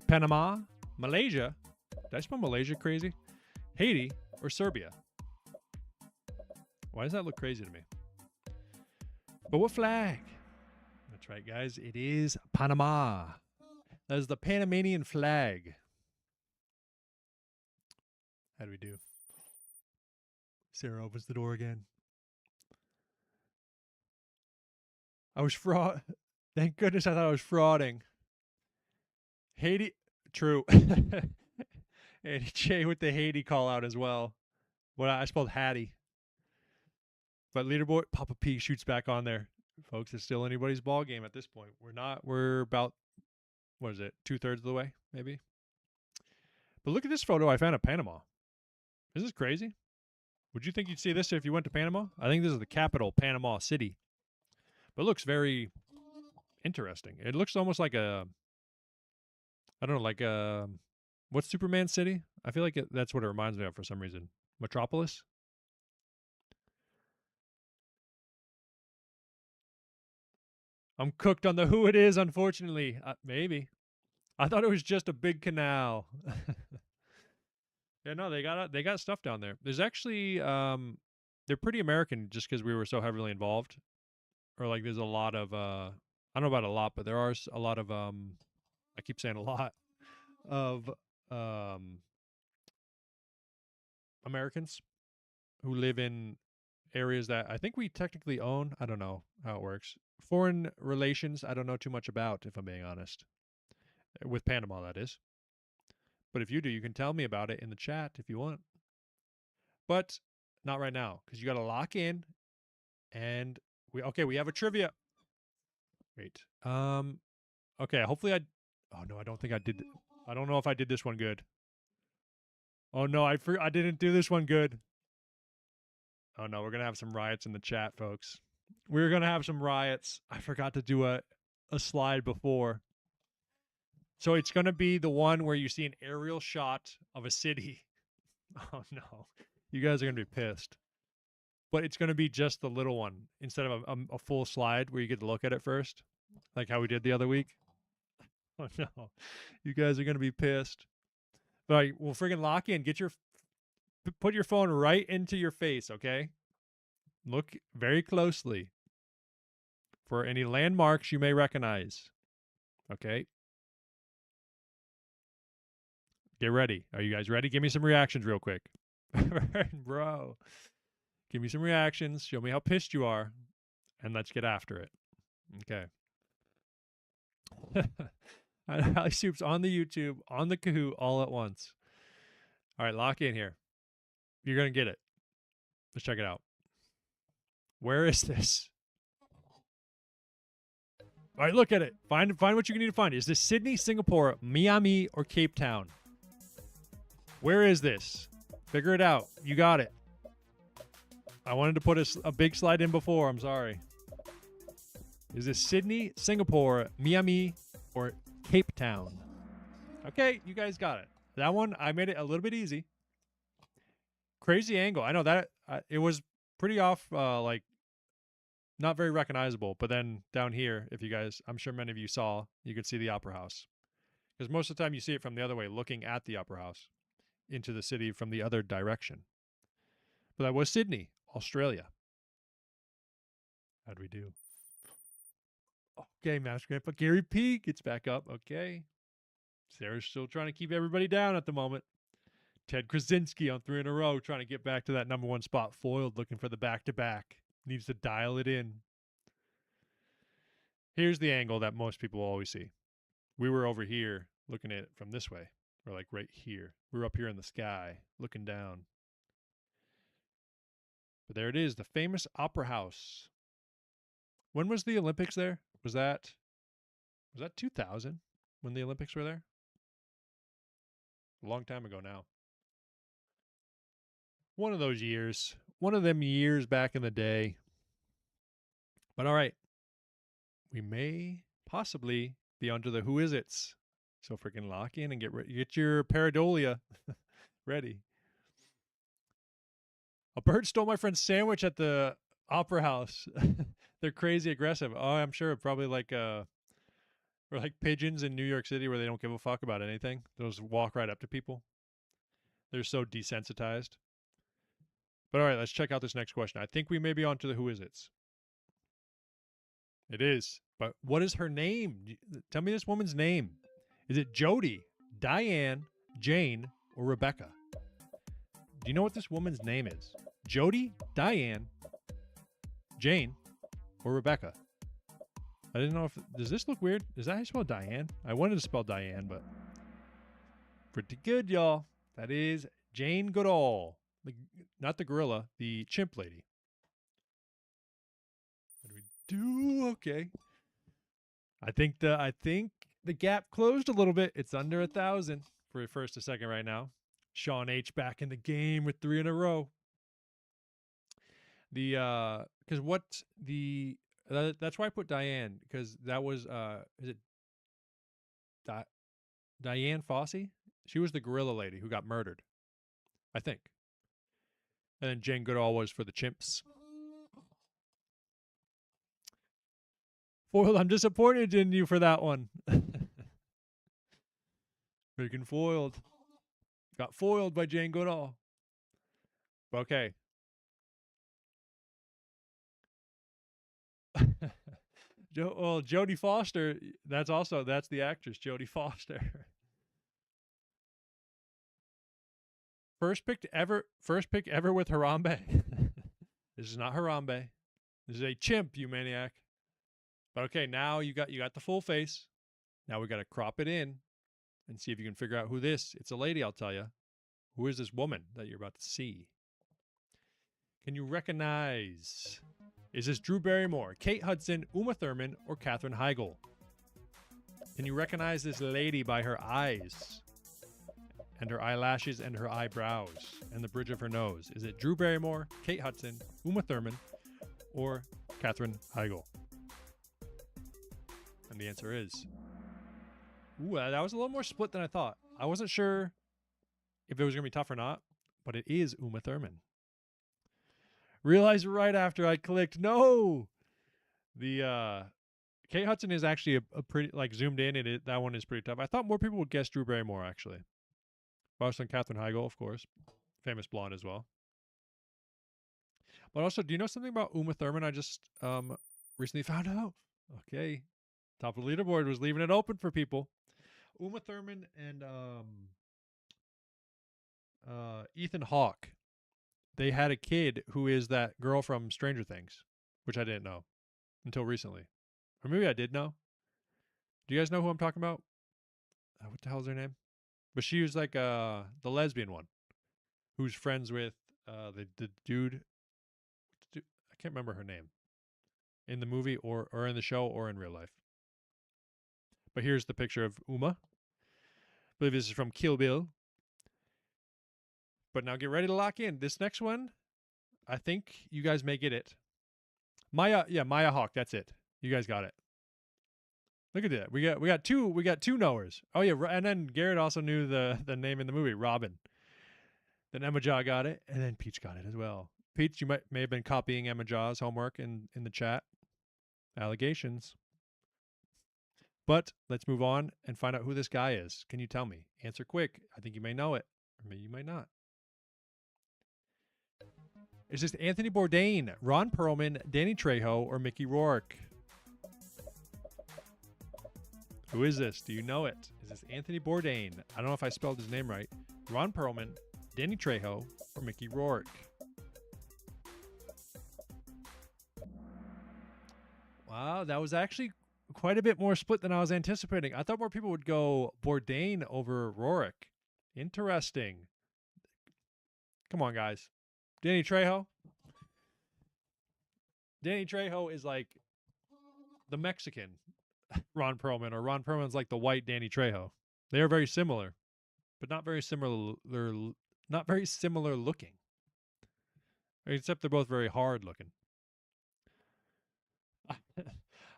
Panama, Malaysia. Did I spell Malaysia crazy? Haiti, or Serbia? Why does that look crazy to me? But what flag? That's right, guys. It is Panama. That is the Panamanian flag. How do we do? Sarah opens the door again. I was fraud. Thank goodness I thought I was frauding. Haiti. True. And Jay with the Haiti call out as well. Well, I spelled Hattie. But leaderboard, Papa P shoots back on there. Folks, it's still anybody's ball game at this point. We're about, what is it, 2/3 of the way, maybe? But look at this photo I found of Panama. Is this crazy? Would you think you'd see this if you went to Panama? I think this is the capital, Panama City. But it looks very interesting. It looks almost like I don't know, like what's Superman City? I feel like that's what it reminds me of for some reason. Metropolis? I'm cooked on the who it is, unfortunately. Maybe. I thought it was just a big canal. Yeah, no, they got stuff down there. There's actually they're pretty American just because we were so heavily involved. Or like there's a lot of I don't know about a lot, but there are a lot of I keep saying a lot of Americans who live in areas that I think we technically own. I don't know how it works. Foreign relations, I don't know too much about, if I'm being honest. With Panama, that is. But if you do, you can tell me about it in the chat if you want. But not right now, because you got to lock in. And we have a trivia. Wait. Okay, hopefully oh no, I don't think I did. I don't know if I did this one good. Oh no, I didn't do this one good. Oh no, we're going to have some riots in the chat, folks. We're going to have some riots. I forgot to do a slide before. So it's going to be the one where you see an aerial shot of a city. Oh no, you guys are going to be pissed. But it's going to be just the little one instead of a full slide where you get to look at it first, like how we did the other week. Oh no, you guys are going to be pissed. But all right, we'll friggin' lock in. Put your phone right into your face, okay? Look very closely for any landmarks you may recognize. Okay? Get ready. Are you guys ready? Give me some reactions real quick. Bro. Give me some reactions. Show me how pissed you are. And let's get after it. Okay. Rally Soup's on the YouTube, on the Kahoot, all at once. All right, lock in here. You're going to get it. Let's check it out. Where is this? All right, look at it. Find what you need to find. Is this Sydney, Singapore, Miami, or Cape Town? Where is this? Figure it out. You got it. I wanted to put a big slide in before. I'm sorry. Is this Sydney, Singapore, Miami, or Cape Town? Okay, you guys got it. That one, I made it a little bit easy. Crazy angle. I know that it was pretty off, like not very recognizable. But then down here, if you guys, I'm sure many of you saw, you could see the Opera House. Because most of the time you see it from the other way, looking at the Opera House into the city from the other direction. But that was Sydney, Australia. How'd we do? Okay, Master Grandpa Gary P gets back up. Okay. Sarah's still trying to keep everybody down at the moment. Ted Krasinski on 3 in a row, trying to get back to that number 1 spot. Foiled, looking for the back-to-back. Needs to dial it in. Here's the angle that most people always see. We were over here looking at it from this way. Or like right here. We were up here in the sky, looking down. But there it is, the famous Opera House. When was the Olympics there? Was that 2000 when the Olympics were there? A long time ago now. One of those years. One of them years back in the day. But all right. We may possibly be onto the who is it's. So freaking lock in and get your pareidolia ready. A bird stole my friend's sandwich at the Opera House. They're crazy aggressive. Oh, I'm sure probably like or like pigeons in New York City where they don't give a fuck about anything. They'll just walk right up to people. They're so desensitized. But all right, let's check out this next question. I think we may be on to the who is it's. It is. But what is her name? Tell me this woman's name. Is it Jody, Diane, Jane, or Rebecca? Do you know what this woman's name is? Jody, Diane, Jane, or Rebecca? I didn't know if... Does this look weird? Is that how you spell Diane? I wanted to spell Diane, but... Pretty good, y'all. That is Jane Goodall. Not the gorilla, the chimp lady. What do we do? Okay. I think the gap closed a little bit. It's under 1,000 for first to second right now. Sean H back in the game with 3 in a row. Because that's why I put Diane, because that was is it Diane Fossey? She was the gorilla lady who got murdered, I think. And then Jane Goodall was for the chimps. Foiled, I'm disappointed in you for that one. Freaking foiled. Got foiled by Jane Goodall. Okay. Jodie Foster, that's the actress, Jodie Foster. First pick ever with Harambe. This is not Harambe. This is a chimp, you maniac. But okay, now you got the full face. Now we got to crop it in and see if you can figure out who this. It's a lady, I'll tell you. Who is this woman that you're about to see? Can you recognize? Is this Drew Barrymore, Kate Hudson, Uma Thurman, or Katherine Heigl? Can you recognize this lady by her eyes and her eyelashes and her eyebrows and the bridge of her nose? Is it Drew Barrymore, Kate Hudson, Uma Thurman, or Katherine Heigl? And the answer is... Ooh, that was a little more split than I thought. I wasn't sure if it was going to be tough or not, but it is Uma Thurman. Realized right after I clicked, no! The Kate Hudson is actually a pretty, like, zoomed in, that one is pretty tough. I thought more people would guess Drew Barrymore, actually. Also Katherine Heigl, of course. Famous blonde as well. But also, do you know something about Uma Thurman I just recently found out? Okay. Top of the leaderboard was leaving it open for people. Uma Thurman and Ethan Hawke. They had a kid who is that girl from Stranger Things, which I didn't know until recently. Or maybe I did know. Do you guys know who I'm talking about? What the hell is her name? But she was like the lesbian one who's friends with the dude. I can't remember her name in the movie or in the show or in real life. But here's the picture of Uma. I believe this is from Kill Bill. But now get ready to lock in. This next one, I think you guys may get it. Maya Hawke. That's it. You guys got it. Look at that. We got two knowers. Oh yeah, and then Garrett also knew the name in the movie, Robin. Then Emma Jaw got it, and then Peach got it as well. Peach, you may have been copying Emma Jaw's homework in the chat. Allegations. But let's move on and find out who this guy is. Can you tell me? Answer quick. I think you may know it, or maybe you might not. Is this Anthony Bourdain, Ron Perlman, Danny Trejo, or Mickey Rourke? Who is this? Do you know it? Is this Anthony Bourdain? I don't know if I spelled his name right. Ron Perlman, Danny Trejo, or Mickey Rourke? Wow, that was actually quite a bit more split than I was anticipating. I thought more people would go Bourdain over Rourke. Interesting. Come on, guys. Danny Trejo. Danny Trejo is like the Mexican Ron Perlman, or Ron Perlman's like the white Danny Trejo. They are very similar, but not very similar. Not very similar looking. Except they're both very hard looking.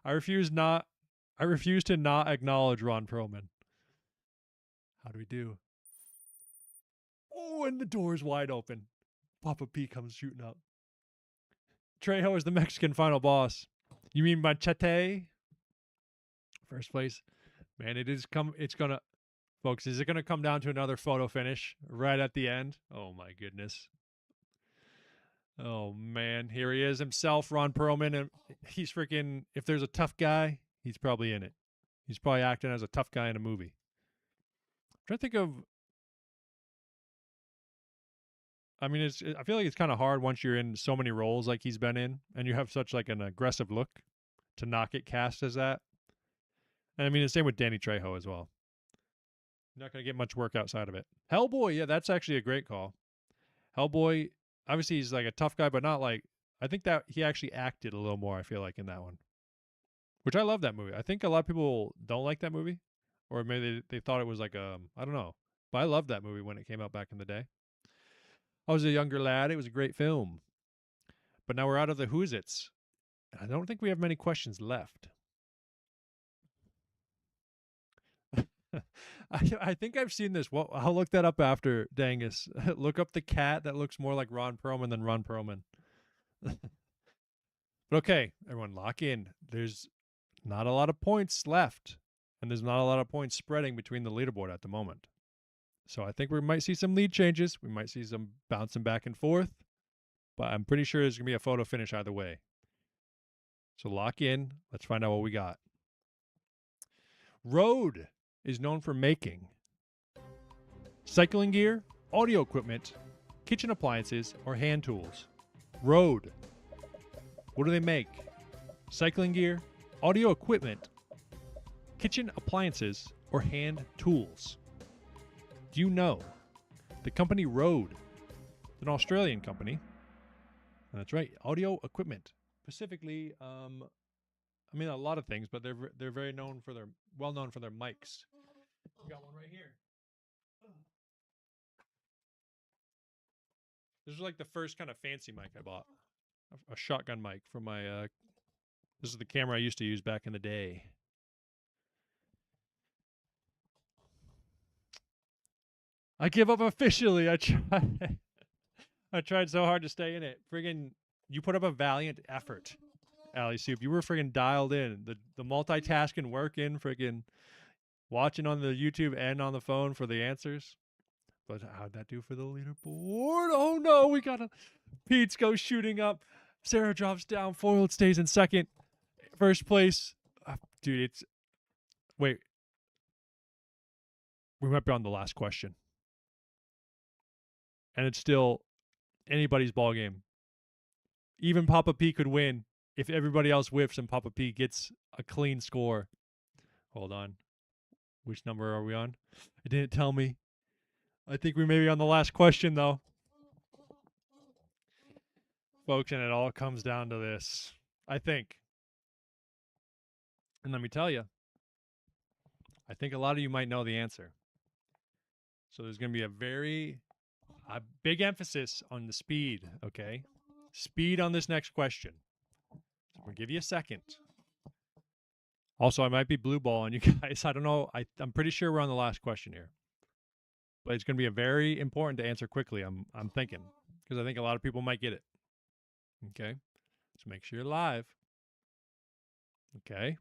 I refuse to not acknowledge Ron Perlman. How do we do? Oh, and the door's wide open. Papa P comes shooting up. Trejo is the Mexican final boss. You mean Machete? First place. Man, folks, is it gonna come down to another photo finish right at the end? Oh my goodness. Oh man, here he is himself, Ron Perlman, and he's freaking, if there's a tough guy, he's probably in it. He's probably acting as a tough guy in a movie. I'm trying to think of, I mean, I feel like it's kind of hard once you're in so many roles like he's been in, and you have such like an aggressive look to not get cast as that. And I mean, the same with Danny Trejo as well. Not going to get much work outside of it. Hellboy, yeah, that's actually a great call. Hellboy, obviously he's like a tough guy, but not like, I think that he actually acted a little more, I feel like, in that one. Which I love that movie. I think a lot of people don't like that movie. Or maybe they thought it was like, I don't know. But I loved that movie when it came out back in the day. I was a younger lad. It was a great film. But now we're out of the Who's It's. And I don't think we have many questions left. I think I've seen this. Well, I'll look that up after, Dangus. Look up the cat that looks more like Ron Perlman than Ron Perlman. But okay, everyone, lock in. There's not a lot of points left, and there's not a lot of points spreading between the leaderboard at the moment. So I think we might see some lead changes. We might see some bouncing back and forth, but I'm pretty sure there's going to be a photo finish either way. So lock in. Let's find out what we got. Road is known for making cycling gear, audio equipment, kitchen appliances, or hand tools. Road. What do they make? Cycling gear, audio equipment, kitchen appliances, or hand tools? Do you know? The company Rode, an Australian company. That's right, audio equipment. Specifically, I mean a lot of things, but they're very well known for their mics. We got one right here. This is like the first kind of fancy mic I bought. A shotgun mic from my this is the camera I used to use back in the day. I give up officially. I tried so hard to stay in it. Friggin', you put up a valiant effort, Alley Soup. You were friggin' dialed in. The multitasking working, friggin' watching on the YouTube and on the phone for the answers. But how'd that do for the leaderboard? Oh no, we got Pete's goes shooting up. Sarah drops down. Foiled stays in second. First place. Dude, wait. We might be on the last question. And it's still anybody's ball game. Even Papa P could win if everybody else whiffs and Papa P gets a clean score. Hold on. Which number are we on? It didn't tell me. I think we may be on the last question, though. Folks, and it all comes down to this, I think. And let me tell you, I think a lot of you might know the answer. So there's going to be a very A big emphasis on the speed, okay? Speed on this next question. So I'm going to give you a second. Also, I might be blue ball on you guys. I don't know. I'm pretty sure we're on the last question here. But it's going to be a very important to answer quickly, I'm thinking. Because I think a lot of people might get it. Okay? So make sure you're live. Okay?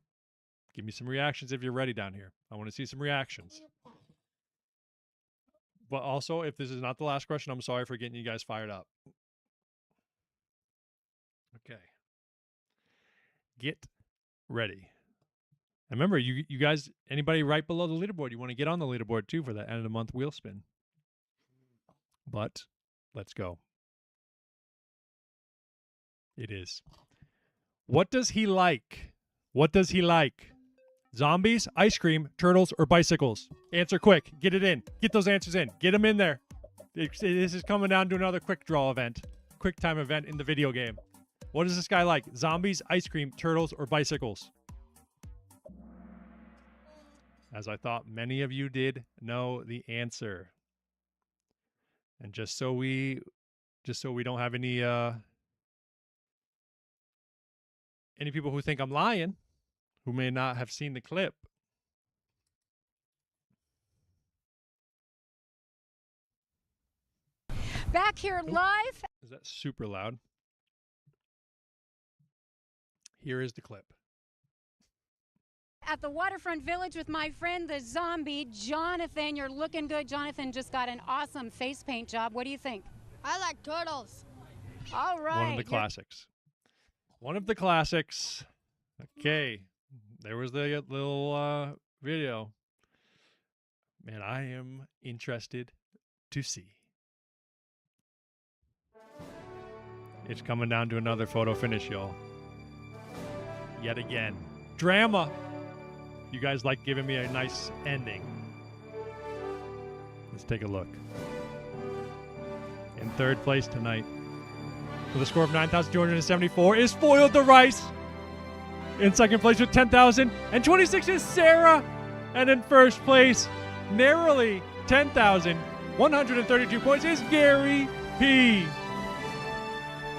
Give me some reactions if you're ready down here. I want to see some reactions. But also, if this is not the last question, I'm sorry for getting you guys fired up. Okay. Get ready. And remember, you guys, anybody right below the leaderboard, you want to get on the leaderboard too for that end of the month wheel spin. But let's go. It is. What does he like? What does he like? Zombies, ice cream, turtles, or bicycles? Answer quick. Get it in. Get those answers in. Get them in there. This is coming down to another quick draw event. Quick time event in the video game. What does this guy like? Zombies, ice cream, turtles, or bicycles? As I thought many of you did know the answer. And just so we don't have any people who think I'm lying, who may not have seen the clip. Back here live. Is that super loud? Here is the clip. At the Waterfront Village with my friend, the zombie, Jonathan. You're looking good. Jonathan just got an awesome face paint job. What do you think? I like turtles. All right. One of the classics. One of the classics. Okay. There was the little video. Man, I am interested to see. It's coming down to another photo finish, y'all. Yet again. Drama. You guys like giving me a nice ending. Let's take a look. In third place tonight, with a score of 9,274, is Foiled the Rice. In second place with 10,026 is Sarah. And in first place, narrowly 10,132 points, is Gary P.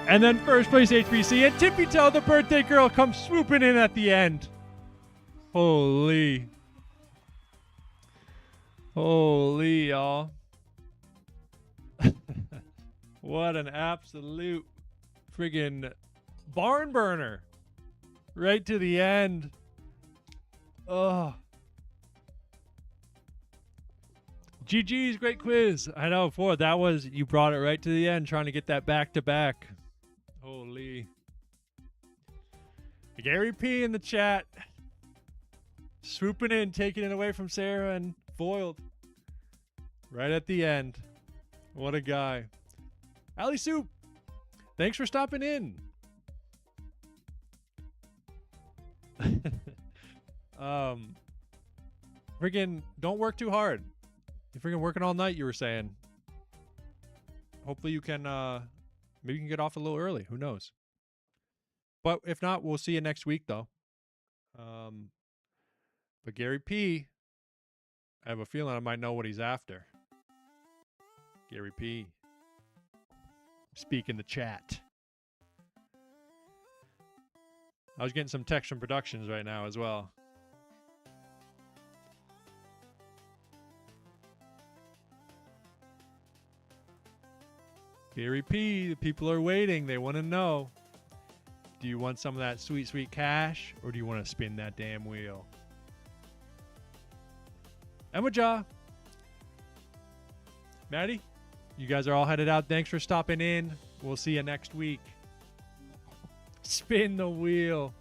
And then first place HBC and Tippy Tell, the birthday girl, comes swooping in at the end. Holy, y'all. What an absolute friggin' barn burner. Right to the end. Oh. GG's, great quiz. I know, that was, you brought it right to the end, trying to get that back to back. Holy. Gary P in the chat. Swooping in, taking it away from Sarah and Foiled. Right at the end. What a guy. Ali Soup, thanks for stopping in. Friggin' don't work too hard. You're friggin' working all night, you were saying. Hopefully you can, maybe you can get off a little early. Who knows? But if not, we'll see you next week, though. But Gary P, I have a feeling I might know what he's after. Gary P, speak in the chat. I was getting some text from productions right now as well. Gary P, the people are waiting. They want to know. Do you want some of that sweet, sweet cash, or do you want to spin that damn wheel? Emma Jaw. Maddie, you guys are all headed out. Thanks for stopping in. We'll see you next week. Spin the wheel.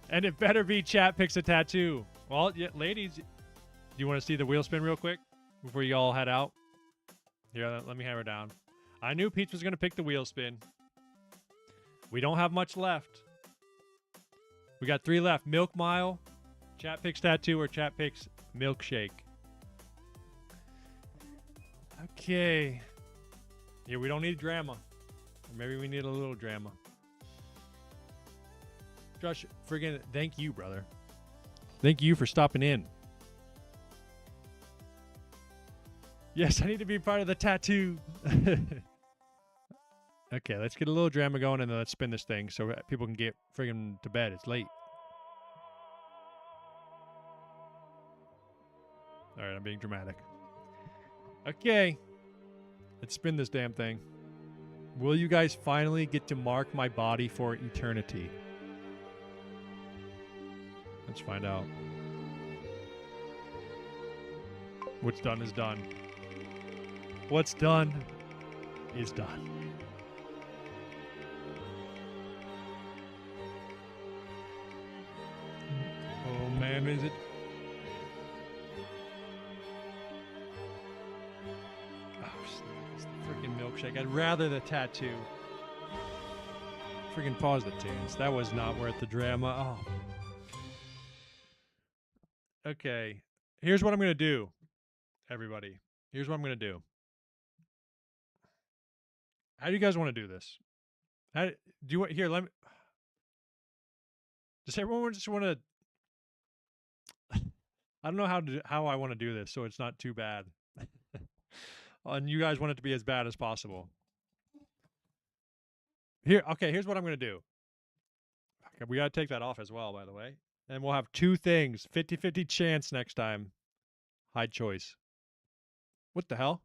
And it better be chat picks a tattoo. Well, yeah, ladies, do you want to see the wheel spin real quick before you all head out? Here, let me hammer down. I knew Peach was going to pick the wheel spin. We don't have much left. We got 3 left. Milk Mile, Chat Picks Tattoo, or Chat Picks Milkshake. Okay. Here, we don't need drama. Or maybe we need a little drama. Josh, friggin' thank you, brother. Thank you for stopping in. Yes, I need to be part of the tattoo. Okay, let's get a little drama going and then let's spin this thing so people can get friggin' to bed. It's late. All right, I'm being dramatic. Okay, let's spin this damn thing. Will you guys finally get to mark my body for eternity? Let's find out. What's done is done. What's done is done. Oh man, is it? Oh, it's the freaking milkshake. I'd rather the tattoo. Freaking pause the tunes. That was not worth the drama. Oh. Okay. Here's what I'm going to do, everybody. Here's what I'm going to do. How do you guys want to do this? How do you want here? Let me. Does everyone just want to? I don't know how I want to do this, so it's not too bad. And you guys want it to be as bad as possible. Here's what I'm going to do. Okay, we got to take that off as well, by the way. And we'll have two things. 50-50 chance next time. Hide choice. What the hell?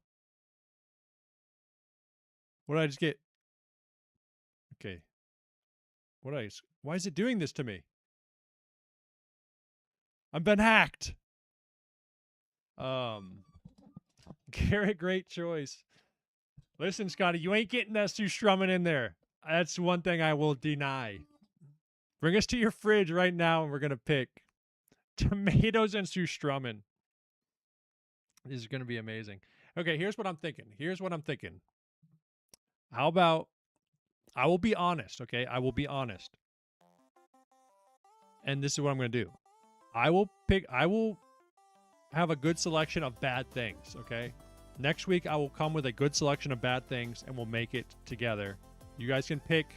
What did I just get? Okay. Why is it doing this to me? I've been hacked. Garrett, great choice. Listen, Scotty, you ain't getting that Sue Strummin in there. That's one thing I will deny. Bring us to your fridge right now and we're going to pick tomatoes and Sue Strummin. This is going to be amazing. Okay, here's what I'm thinking. How about, I will be honest, okay? I will be honest. And this is what I'm going to do. I will have a good selection of bad things, okay? Next week, I will come with a good selection of bad things, and we'll make it together. You guys can pick,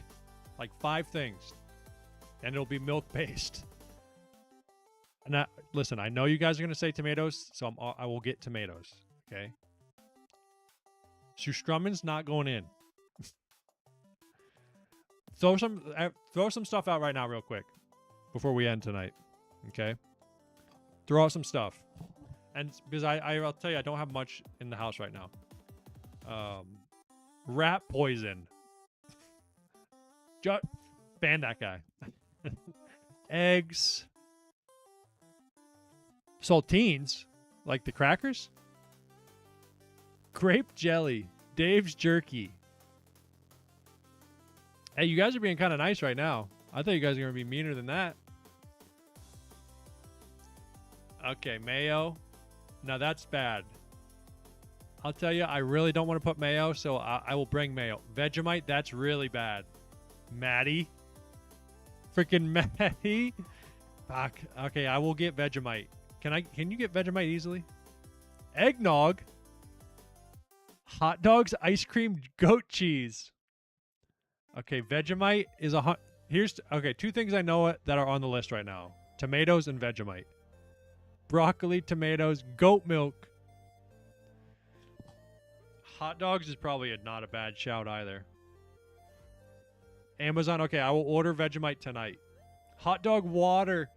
like, 5 things, and it'll be milk-based. And listen, I know you guys are going to say tomatoes, so I will get tomatoes, okay? Strummin's not going in. Throw some stuff out right now real quick before we end tonight, okay? Throw out some stuff. And because I'll tell you, I don't have much in the house right now. Rat poison. Ban that guy. Eggs. Saltines. Like the crackers. Grape jelly. Dave's jerky. Hey, you guys are being kind of nice right now. I thought you guys were going to be meaner than that. Okay, mayo. Now that's bad. I'll tell you, I really don't want to put mayo, so I will bring mayo. Vegemite, that's really bad. Maddie. Freaking Maddie. Fuck. Okay, I will get Vegemite. Can you get Vegemite easily? Eggnog. Hot dogs, ice cream, goat cheese. Okay, Vegemite is okay, 2 things I know that are on the list right now. Tomatoes and Vegemite. Broccoli, tomatoes, goat milk. Hot dogs is probably not a bad shout either. Amazon, okay, I will order Vegemite tonight. Hot dog water.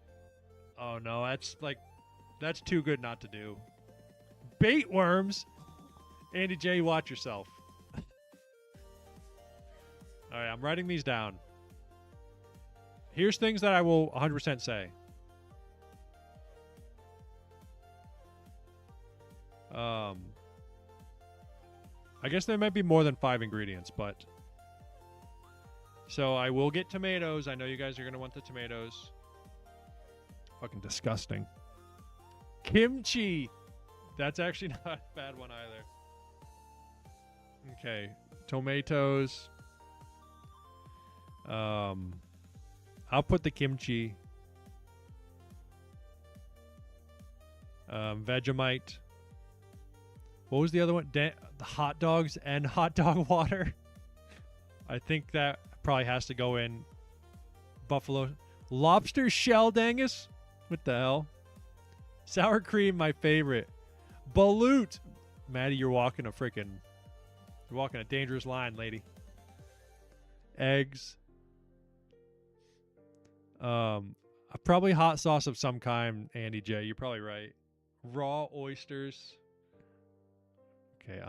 Oh no, that's too good not to do. Bait worms. Andy J, watch yourself. All right, I'm writing these down. Here's things that I will 100% say. I guess there might be more than 5 ingredients, but... So I will get tomatoes. I know you guys are going to want the tomatoes. Fucking disgusting. Kimchi. That's actually not a bad one either. Okay. Tomatoes. I'll put the kimchi. Vegemite. What was the other one? The hot dogs and hot dog water. I think that probably has to go in. Buffalo. Lobster shell dangus? What the hell? Sour cream, my favorite. Balut. Maddie, you're walking a dangerous line, lady. Eggs. Probably hot sauce of some kind, Andy J. You're probably right. Raw oysters. Okay,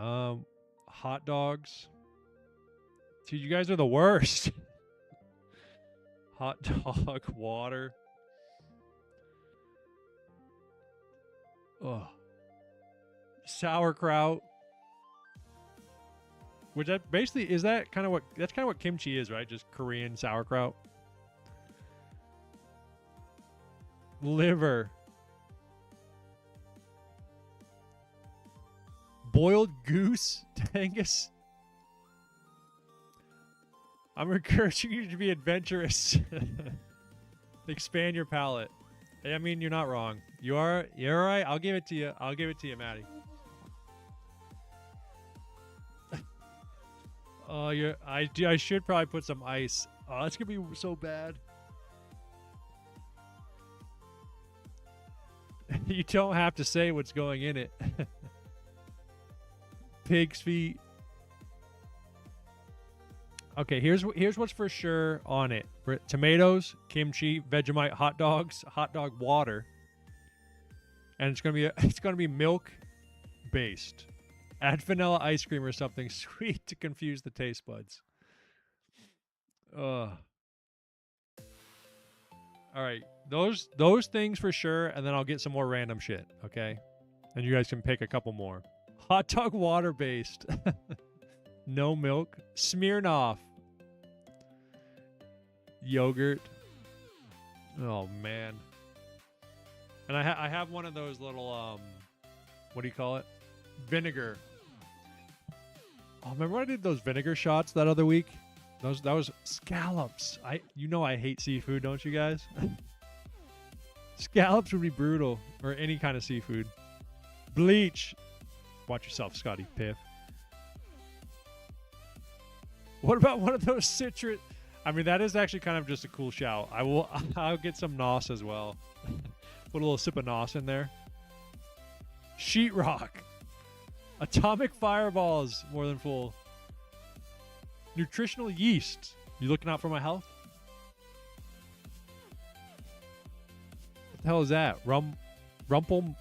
hot dogs. Dude, you guys are the worst. Hot dog, water. Ugh. Sauerkraut. Which that basically that's kind of what kimchi is, right? Just Korean sauerkraut. Liver. Boiled goose, Tangus. I'm encouraging you to be adventurous. Expand your palate. I mean, you're not wrong. You're right. I'll give it to you. Maddie. Oh, I should probably put some ice. Oh, it's gonna be so bad. You don't have to say what's going in it. Pig's feet. Okay, here's what's for sure on it. Tomatoes, kimchi, Vegemite, hot dogs, hot dog water. And it's gonna be milk based. Add vanilla ice cream or something sweet to confuse the taste buds. Ugh. All right, those things for sure, and then I'll get some more random shit, okay? And you guys can pick a couple more. Hot dog water based. No milk. Smirnoff. Yogurt. Oh man. And I have one of those little what do you call it? Vinegar. Oh, remember when I did those vinegar shots that other week? That was scallops. I hate seafood, don't you guys? Scallops would be brutal, or any kind of seafood. Bleach. Watch yourself, Scotty Piff. What about one of those citrus? I mean, that is actually kind of just a cool shout. I'll get some NOS as well. Put a little sip of NOS in there. Sheetrock. Atomic fireballs, more than full. Nutritional yeast. You looking out for my health? What the hell is that? Rumpelmins?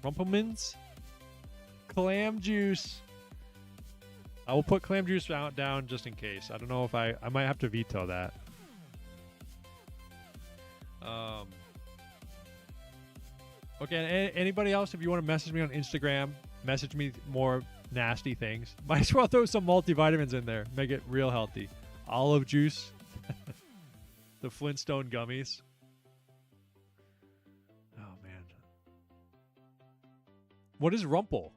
Rumpelmins? Clam juice. I will put clam juice down just in case. I don't know if I might have to veto that. Okay, anybody else, if you want to message me on Instagram, message me more nasty things. Might as well throw some multivitamins in there. Make it real healthy. Olive juice. The Flintstone gummies. Oh, man. What is Rumpel?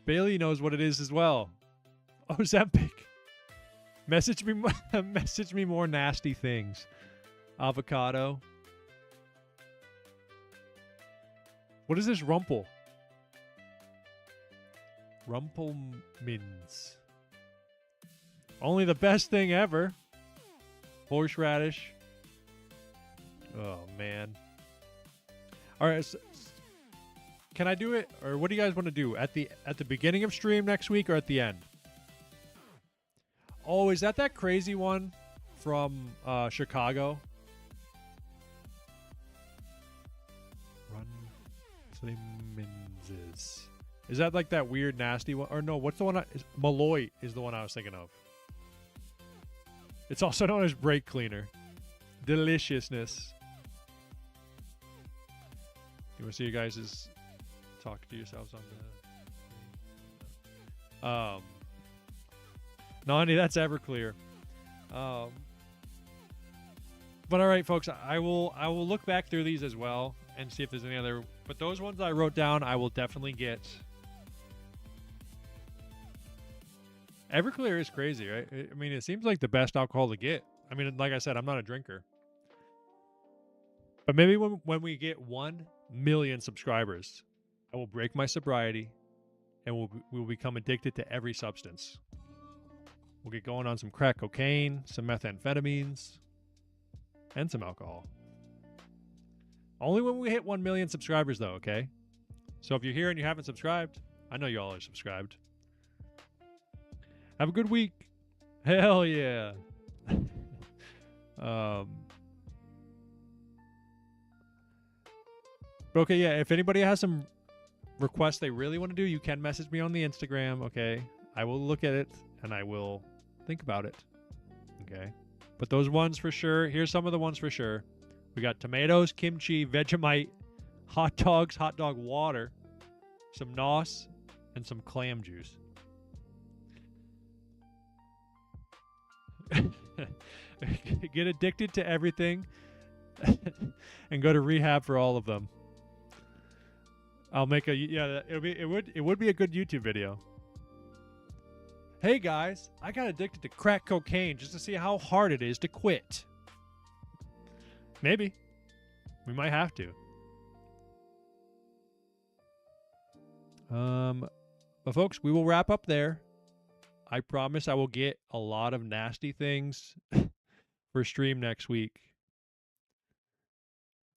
Bailey knows what it is as well. Ozempic. Message me more nasty things. Avocado. What is this Rumpel? Rumpelmins. Only the best thing ever. Horseradish. Oh, man. All right. So, can I do it, or what do you guys want to do? At the beginning of stream next week or at the end? Oh, is that crazy one from Chicago? Slimmins. Is that like that weird nasty one? Or no, what's the one? Malloy is the one I was thinking of. It's also known as brake cleaner. Deliciousness. You want to see you guys' talk to yourselves on the Nani, that's Everclear. But all right, folks, I will look back through these as well and see if there's any other. But those ones I wrote down, I will definitely get. Everclear is crazy, right? I mean, it seems like the best alcohol to get. I mean, like I said, I'm not a drinker. But maybe when we get 1 million subscribers, I will break my sobriety and we'll become addicted to every substance. We'll get going on some crack cocaine, some methamphetamines, and some alcohol. Only when we hit 1 million subscribers, though, okay? So if you're here and you haven't subscribed, I know you all are subscribed. Have a good week. Hell yeah. But okay, yeah, if anybody has some requests they really want to do, you can message me on the Instagram, okay? I will look at it and I will think about it, okay? But those ones for sure, here's some of the ones for sure. We got tomatoes, kimchi, Vegemite, hot dogs, hot dog water, some nos, and some clam juice. Get addicted to everything and go to rehab for all of them. I'll make a it would be a good YouTube video. Hey guys, I got addicted to crack cocaine just to see how hard it is to quit. Maybe. We might have to. But folks, we will wrap up there. I promise I will get a lot of nasty things for stream next week.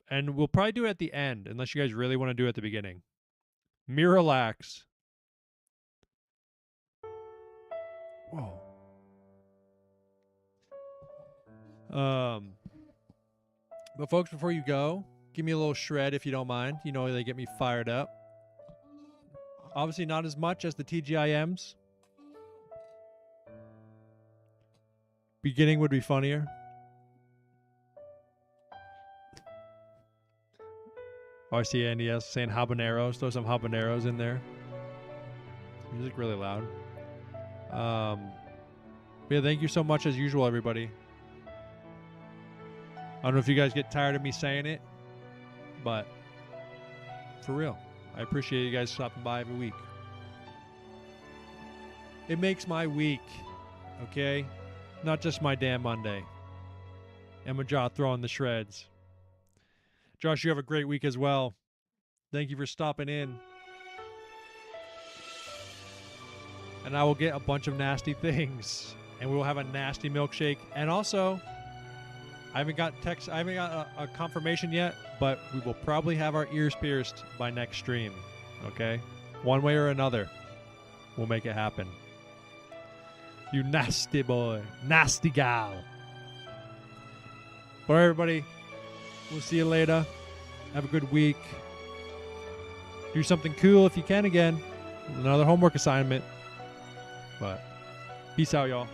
And we'll probably do it at the end, unless you guys really want to do it at the beginning. Miralax. Whoa. But folks, before you go, give me a little shred if you don't mind. You know, they get me fired up. Obviously not as much as the TGIMs. Beginning would be funnier. Oh, I see Andy S saying habaneros. Throw some habaneros in there. Music really loud. But yeah, thank you so much as usual, everybody. I don't know if you guys get tired of me saying it, but for real, I appreciate you guys stopping by every week. It makes my week, okay? Not just my damn Monday. And my jaw throwing the shreds. Josh, you have a great week as well. Thank you for stopping in. And I will get a bunch of nasty things. And we will have a nasty milkshake. And also, I haven't got a confirmation yet, but we will probably have our ears pierced by next stream. Okay? One way or another, we'll make it happen. You nasty boy. Nasty gal. All right, everybody. We'll see you later. Have a good week. Do something cool if you can again. Another homework assignment. But peace out, y'all.